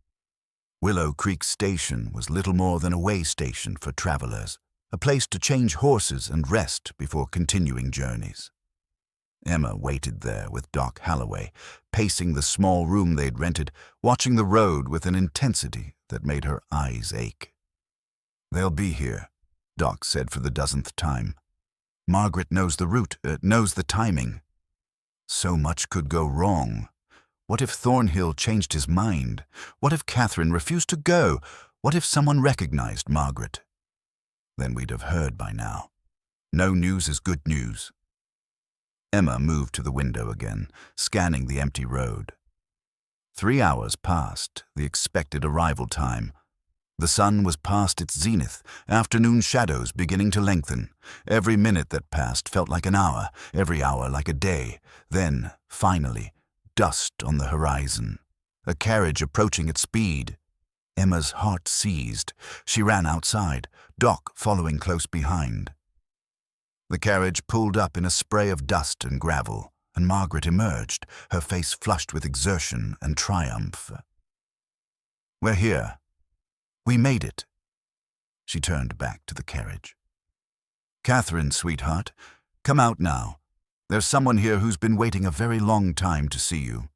Willow Creek Station was little more than a way station for travelers, a place to change horses and rest before continuing journeys. Emma waited there with Doc Holloway, pacing the small room they'd rented, watching the road with an intensity that made her eyes ache. "They'll be here," Doc said for the dozenth time. "Margaret knows the route, knows the timing." So much could go wrong. What if Thornhill changed his mind? What if Catherine refused to go? What if someone recognized Margaret? Then we'd have heard by now. No news is good news. Emma moved to the window again, scanning the empty road. 3 hours passed, the expected arrival time. The sun was past its zenith, afternoon shadows beginning to lengthen. Every minute that passed felt like an hour, every hour like a day. Then, finally, dust on the horizon. A carriage approaching at speed. Emma's heart seized. She ran outside, Doc following close behind. The carriage pulled up in a spray of dust and gravel, and Margaret emerged, her face flushed with exertion and triumph. "We're here. We made it." She turned back to the carriage. "Catherine, sweetheart, come out now. There's someone here who's been waiting a very long time to see you."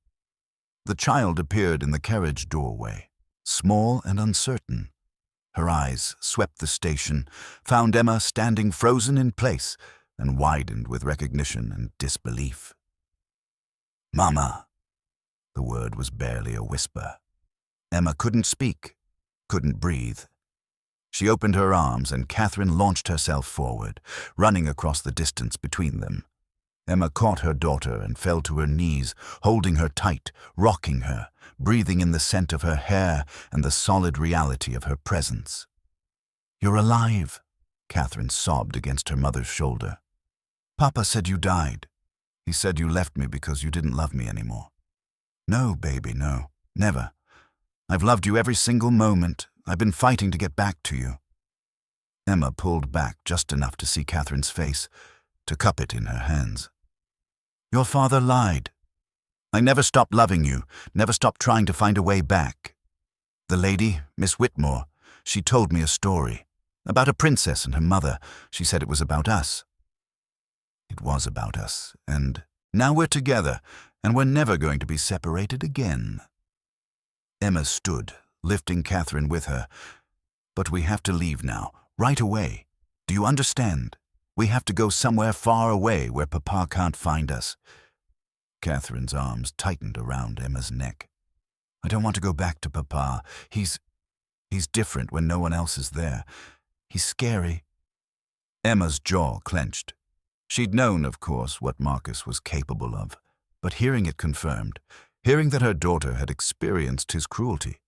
The child appeared in the carriage doorway, small and uncertain. Her eyes swept the station, found Emma standing frozen in place, and widened with recognition and disbelief. "Mama." The word was barely a whisper. Emma couldn't speak, couldn't breathe. She opened her arms and Catherine launched herself forward, running across the distance between them. Emma caught her daughter and fell to her knees, holding her tight, rocking her, breathing in the scent of her hair and the solid reality of her presence. "You're alive," Catherine sobbed against her mother's shoulder. "Papa said you died. He said you left me because you didn't love me anymore." "No, baby, no, never. I've loved you every single moment. I've been fighting to get back to you." Emma pulled back just enough to see Catherine's face, to cup it in her hands. "Your father lied. I never stopped loving you, never stopped trying to find a way back. The lady, Miss Whitmore, she told me a story. About a princess and her mother. She said it was about us. It was about us, and now we're together, and we're never going to be separated again." Emma stood, lifting Catherine with her. "But we have to leave now, right away. Do you understand? We have to go somewhere far away where Papa can't find us." Catherine's arms tightened around Emma's neck. "I don't want to go back to Papa. He's different when no one else is there. He's scary." Emma's jaw clenched. She'd known, of course, what Marcus was capable of, but hearing it confirmed, hearing that her daughter had experienced his cruelty,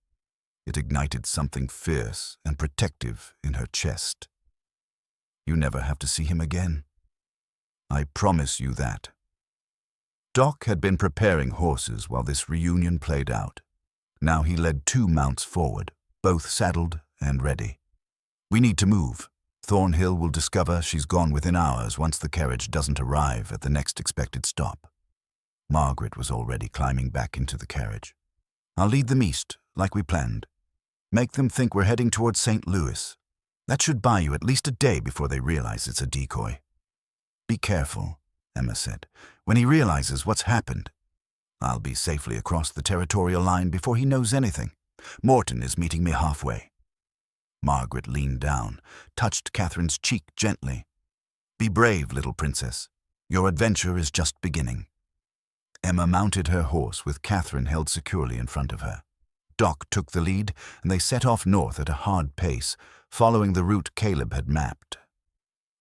it ignited something fierce and protective in her chest. "You never have to see him again. I promise you that." Doc had been preparing horses while this reunion played out. Now he led 2 mounts forward, both saddled and ready. "We need to move. Thornhill will discover she's gone within hours once the carriage doesn't arrive at the next expected stop." Margaret was already climbing back into the carriage. "I'll lead them east, like we planned. Make them think we're heading towards St. Louis. That should buy you at least a day before they realize it's a decoy." "Be careful," Emma said, "when he realizes what's happened. I'll be safely across the territorial line before he knows anything. Morton is meeting me halfway." Margaret leaned down, touched Catherine's cheek gently. "Be brave, little princess. Your adventure is just beginning." Emma mounted her horse with Catherine held securely in front of her. Doc took the lead, and they set off north at a hard pace, following the route Caleb had mapped.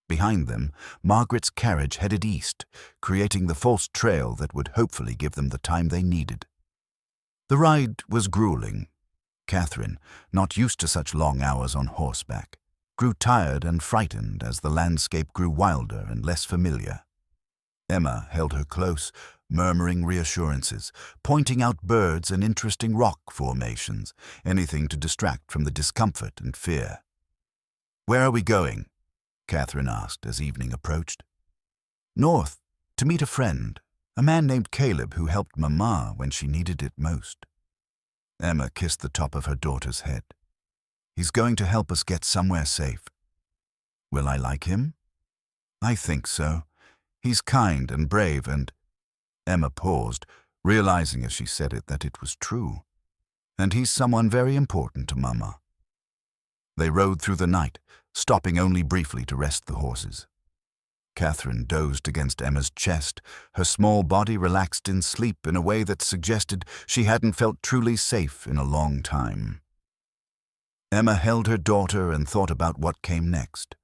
Behind them, Margaret's carriage headed east, creating the false trail that would hopefully give them the time they needed. The ride was grueling. Catherine, not used to such long hours on horseback, grew tired and frightened as the landscape grew wilder and less familiar. Emma held her close, murmuring reassurances, pointing out birds and interesting rock formations, anything to distract from the discomfort and fear. "Where are we going?" Catherine asked as evening approached. "North, to meet a friend, a man named Caleb who helped Mama when she needed it most." Emma kissed the top of her daughter's head. "He's going to help us get somewhere safe." "Will I like him?" "I think so. He's kind and brave and—" Emma paused, realizing as she said it that it was true. "And he's someone very important to Mama." They rode through the night, stopping only briefly to rest the horses. Catherine dozed against Emma's chest, her small body relaxed in sleep in a way that suggested she hadn't felt truly safe in a long time. Emma held her daughter and thought about what came next.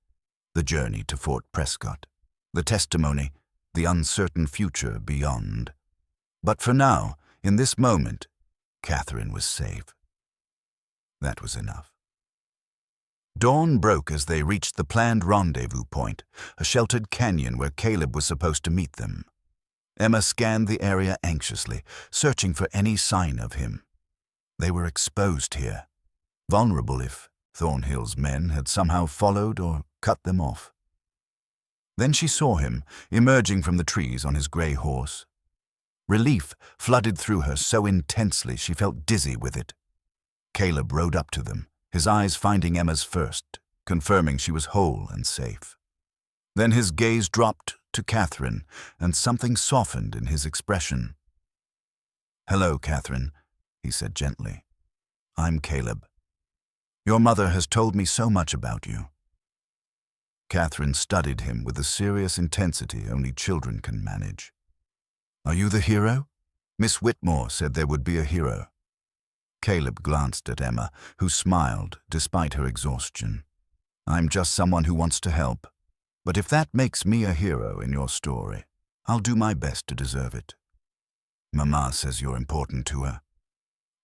The journey to Fort Prescott, the testimony, the uncertain future beyond. But for now, in this moment, Catherine was safe. That was enough. Dawn broke as they reached the planned rendezvous point, a sheltered canyon where Caleb was supposed to meet them. Emma scanned the area anxiously, searching for any sign of him. They were exposed here, vulnerable if Thornhill's men had somehow followed or cut them off. Then she saw him, emerging from the trees on his gray horse. Relief flooded through her so intensely she felt dizzy with it. Caleb rode up to them, his eyes finding Emma's first, confirming she was whole and safe. Then his gaze dropped to Catherine, and something softened in his expression. "Hello, Catherine," he said gently. "I'm Caleb. Your mother has told me so much about you." Catherine studied him with the serious intensity only children can manage. "Are you the hero? Miss Whitmore said there would be a hero." Caleb glanced at Emma, who smiled despite her exhaustion. "I'm just someone who wants to help. But if that makes me a hero in your story, I'll do my best to deserve it. Mama says you're important to her.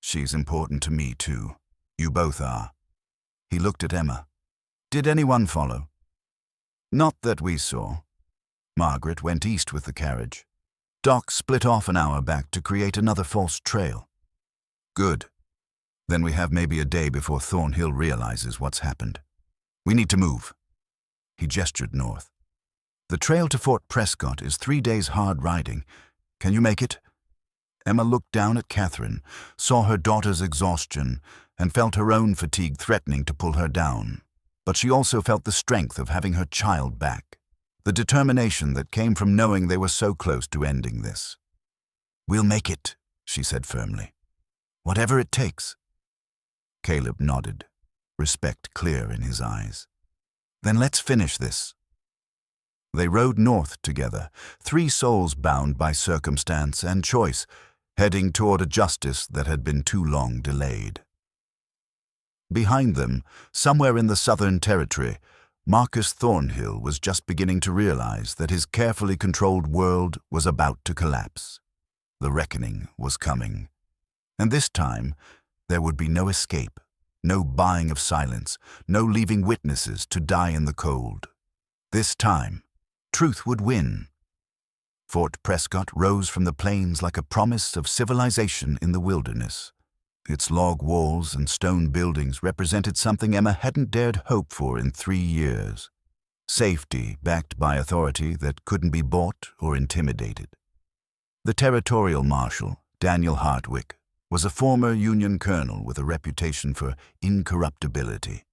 She's important to me too. You both are." He looked at Emma. "Did anyone follow?" "Not that we saw. Margaret went east with the carriage. Doc split off an hour back to create another false trail." "Good. Then we have maybe a day before Thornhill realizes what's happened. We need to move." He gestured north. "The trail to Fort Prescott is 3 days hard riding. Can you make it?" Emma looked down at Catherine, saw her daughter's exhaustion, and felt her own fatigue threatening to pull her down. But she also felt the strength of having her child back, the determination that came from knowing they were so close to ending this. "We'll make it," she said firmly. "Whatever it takes." Caleb nodded, respect clear in his eyes. "Then let's finish this." They rode north together, 3 souls bound by circumstance and choice, heading toward a justice that had been too long delayed. Behind them, somewhere in the Southern Territory, Marcus Thornhill was just beginning to realize that his carefully controlled world was about to collapse. The reckoning was coming. And this time, there would be no escape, no buying of silence, no leaving witnesses to die in the cold. This time, truth would win. Fort Prescott rose from the plains like a promise of civilization in the wilderness. Its log walls and stone buildings represented something Emma hadn't dared hope for in 3 years. Safety backed by authority that couldn't be bought or intimidated. The territorial marshal, Daniel Hartwick, was a former Union colonel with a reputation for incorruptibility.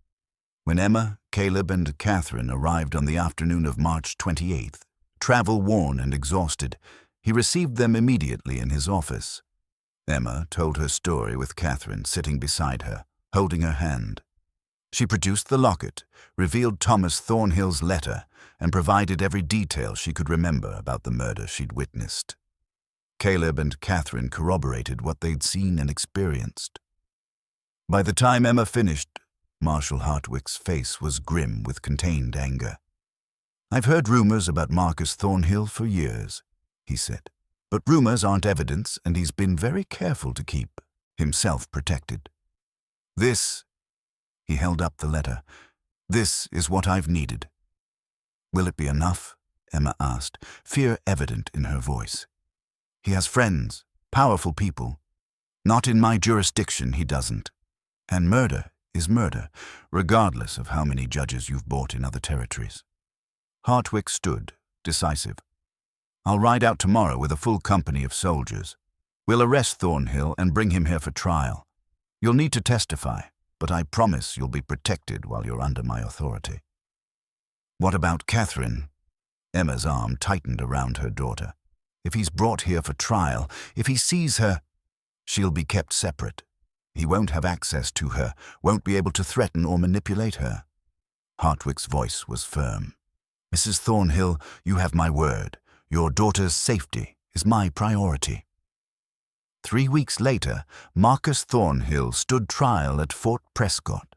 When Emma, Caleb, and Catherine arrived on the afternoon of March 28th, travel-worn and exhausted, he received them immediately in his office. Emma told her story with Catherine sitting beside her, holding her hand. She produced the locket, revealed Thomas Thornhill's letter, and provided every detail she could remember about the murder she'd witnessed. Caleb and Catherine corroborated what they'd seen and experienced. By the time Emma finished, Marshal Hartwick's face was grim with contained anger. "I've heard rumors about Marcus Thornhill for years," he said. "But rumors aren't evidence, and he's been very careful to keep himself protected. This," he held up the letter, "this is what I've needed." "Will it be enough?" Emma asked, fear evident in her voice. "He has friends, powerful people. Not in my jurisdiction, he doesn't. And murder is murder, regardless of how many judges you've bought in other territories." Hartwick stood, decisive. "I'll ride out tomorrow with a full company of soldiers. We'll arrest Thornhill and bring him here for trial. You'll need to testify, but I promise you'll be protected while you're under my authority." "What about Catherine?" Emma's arm tightened around her daughter. If he's brought here for trial, if he sees her, she'll be kept separate. He won't have access to her, won't be able to threaten or manipulate her. Hartwick's voice was firm. Mrs. Thornhill, you have my word. Your daughter's safety is my priority. 3 weeks later, Marcus Thornhill stood trial at Fort Prescott.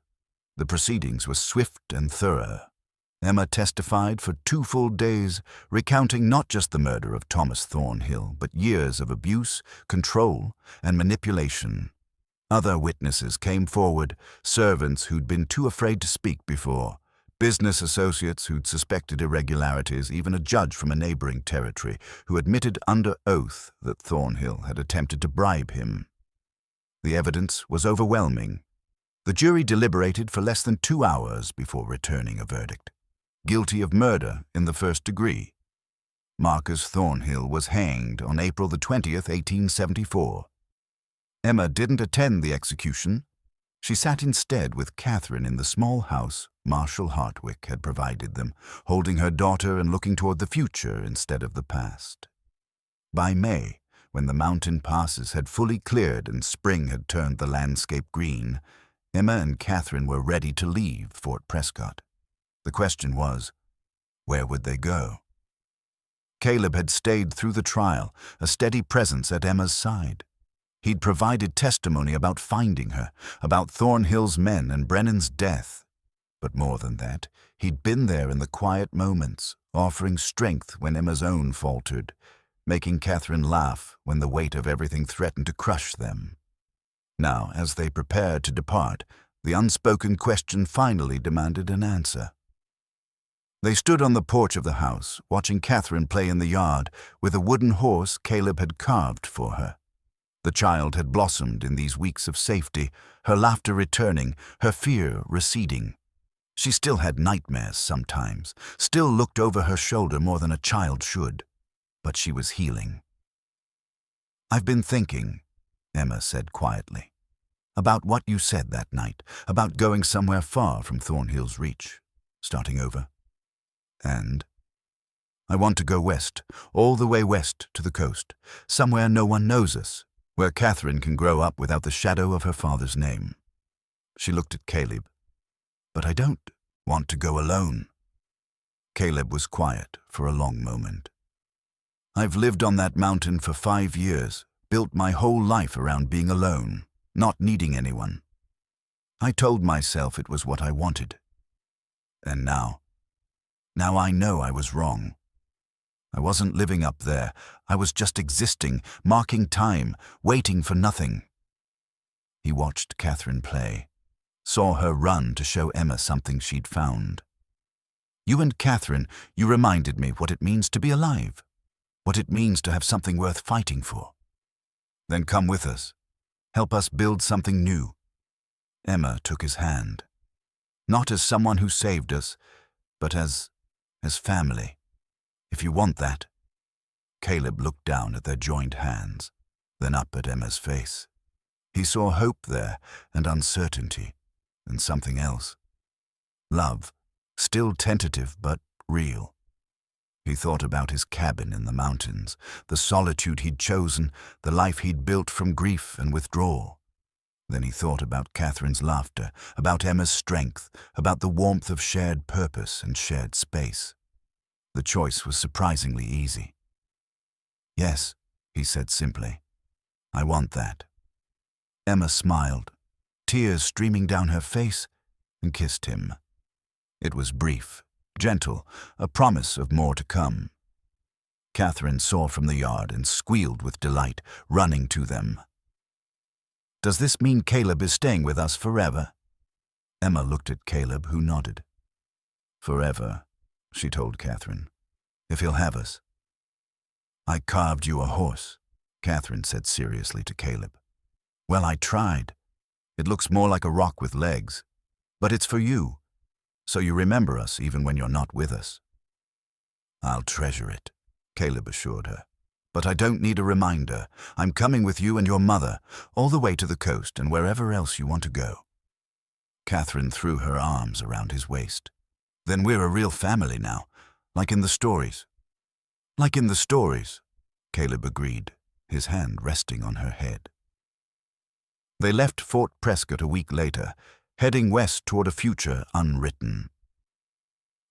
The proceedings were swift and thorough. Emma testified for 2 full days, recounting not just the murder of Thomas Thornhill, but years of abuse, control, and manipulation. Other witnesses came forward, servants who'd been too afraid to speak before, business associates who'd suspected irregularities, even a judge from a neighboring territory who admitted under oath that Thornhill had attempted to bribe him. The evidence was overwhelming. The jury deliberated for less than 2 hours before returning a verdict. Guilty of murder in the first degree. Marcus Thornhill was hanged on April the 20th, 1874. Emma didn't attend the execution. She sat instead with Catherine in the small house Marshal Hartwick had provided them, holding her daughter and looking toward the future instead of the past. By May, when the mountain passes had fully cleared and spring had turned the landscape green, Emma and Catherine were ready to leave Fort Prescott. The question was, where would they go? Caleb had stayed through the trial, a steady presence at Emma's side. He'd provided testimony about finding her, about Thornhill's men and Brennan's death. But more than that, he'd been there in the quiet moments, offering strength when Emma's own faltered, making Catherine laugh when the weight of everything threatened to crush them. Now, as they prepared to depart, the unspoken question finally demanded an answer. They stood on the porch of the house, watching Catherine play in the yard with a wooden horse Caleb had carved for her. The child had blossomed in these weeks of safety, her laughter returning, her fear receding. She still had nightmares sometimes, still looked over her shoulder more than a child should, but she was healing. "I've been thinking," Emma said quietly, "about what you said that night, about going somewhere far from Thornhill's reach, starting over. And I want to go west, all the way west to the coast, somewhere no one knows us, where Catherine can grow up without the shadow of her father's name." She looked at Caleb. "But I don't want to go alone." Caleb was quiet for a long moment. "I've lived on that mountain for 5 years, built my whole life around being alone, not needing anyone. I told myself it was what I wanted. And now I know I was wrong. I wasn't living up there. I was just existing, marking time, waiting for nothing." He watched Catherine play, saw her run to show Emma something she'd found. "You and Catherine, you reminded me what it means to be alive, what it means to have something worth fighting for. Then come with us. Help us build something new." Emma took his hand. "Not as someone who saved us, but as family. If you want that." Caleb looked down at their joined hands, then up at Emma's face. He saw hope there, and uncertainty, and something else. Love, still tentative but real. He thought about his cabin in the mountains, the solitude he'd chosen, the life he'd built from grief and withdrawal. Then he thought about Catherine's laughter, about Emma's strength, about the warmth of shared purpose and shared space. The choice was surprisingly easy. "Yes," he said simply. "I want that." Emma smiled, tears streaming down her face, and kissed him. It was brief, gentle, a promise of more to come. Catherine saw from the yard and squealed with delight, running to them. "Does this mean Caleb is staying with us forever?" Emma looked at Caleb, who nodded. "Forever," she told Catherine, "if he'll have us." "I carved you a horse," Catherine said seriously to Caleb. "Well, I tried. It looks more like a rock with legs. But it's for you, so you remember us even when you're not with us." "I'll treasure it," Caleb assured her. "But I don't need a reminder. I'm coming with you and your mother, all the way to the coast and wherever else you want to go." Catherine threw her arms around his waist. "Then we're a real family now. Like in the stories. Like in the stories, Caleb agreed, his hand resting on her head. They left Fort Prescott a week later, heading west toward a future unwritten.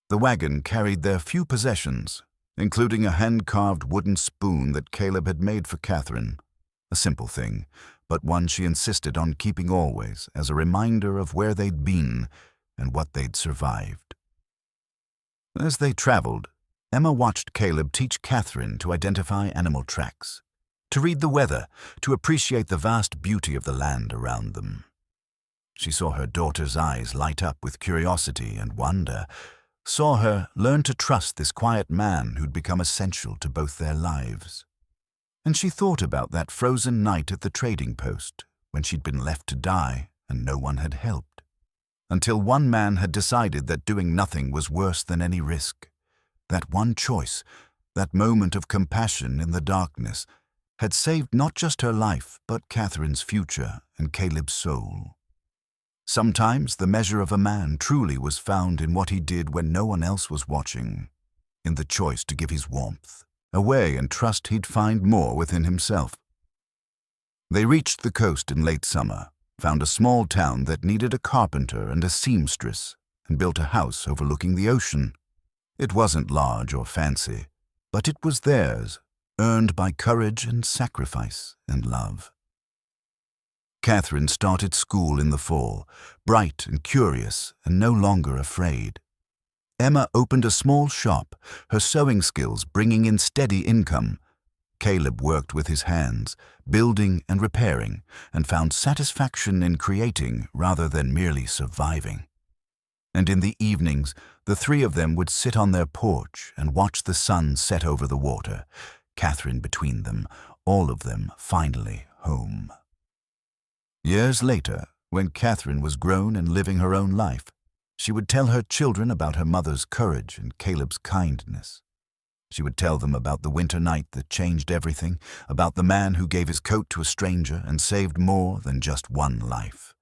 The wagon carried their few possessions, including a hand-carved wooden spoon that Caleb had made for Catherine, a simple thing, but one she insisted on keeping always as a reminder of where they'd been and what they'd survived. As they traveled, Emma watched Caleb teach Catherine to identify animal tracks, to read the weather, to appreciate the vast beauty of the land around them. She saw her daughter's eyes light up with curiosity and wonder, saw her learn to trust this quiet man who'd become essential to both their lives. And she thought about that frozen night at the trading post, when she'd been left to die and no one had helped. Until one man had decided that doing nothing was worse than any risk. That one choice, that moment of compassion in the darkness, had saved not just her life, but Catherine's future and Caleb's soul. Sometimes the measure of a man truly was found in what he did when no one else was watching, in the choice to give his warmth away and trust he'd find more within himself. They reached the coast in late summer, found a small town that needed a carpenter and a seamstress, and built a house overlooking the ocean. It wasn't large or fancy, but it was theirs, earned by courage and sacrifice and love. Catherine started school in the fall, bright and curious and no longer afraid. Emma opened a small shop, her sewing skills bringing in steady income. Caleb worked with his hands, building and repairing, and found satisfaction in creating rather than merely surviving. And in the evenings, the three of them would sit on their porch and watch the sun set over the water, Catherine between them, all of them finally home. Years later, when Catherine was grown and living her own life, she would tell her children about her mother's courage and Caleb's kindness. She would tell them about the winter night that changed everything, about the man who gave his coat to a stranger and saved more than just one life.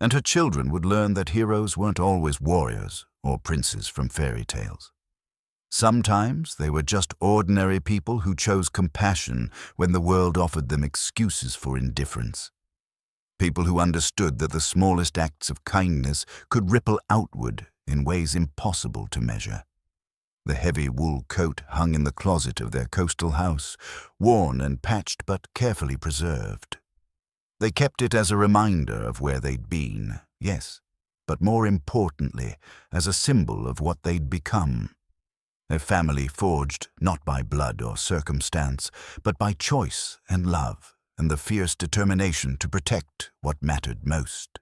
And her children would learn that heroes weren't always warriors or princes from fairy tales. Sometimes they were just ordinary people who chose compassion when the world offered them excuses for indifference. People who understood that the smallest acts of kindness could ripple outward in ways impossible to measure. The heavy wool coat hung in the closet of their coastal house, worn and patched but carefully preserved. They kept it as a reminder of where they'd been, yes, but more importantly, as a symbol of what they'd become. A family forged not by blood or circumstance, but by choice and love, and the fierce determination to protect what mattered most.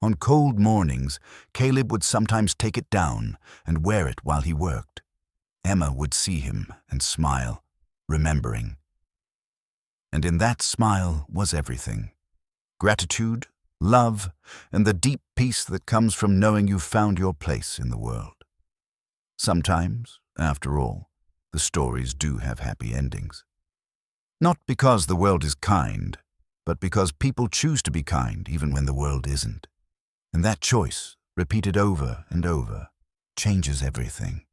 On cold mornings, Caleb would sometimes take it down and wear it while he worked. Emma would see him and smile, remembering. And in that smile was everything: gratitude, love, and the deep peace that comes from knowing you've found your place in the world. Sometimes, after all, the stories do have happy endings. Not because the world is kind, but because people choose to be kind even when the world isn't. And that choice, repeated over and over, changes everything.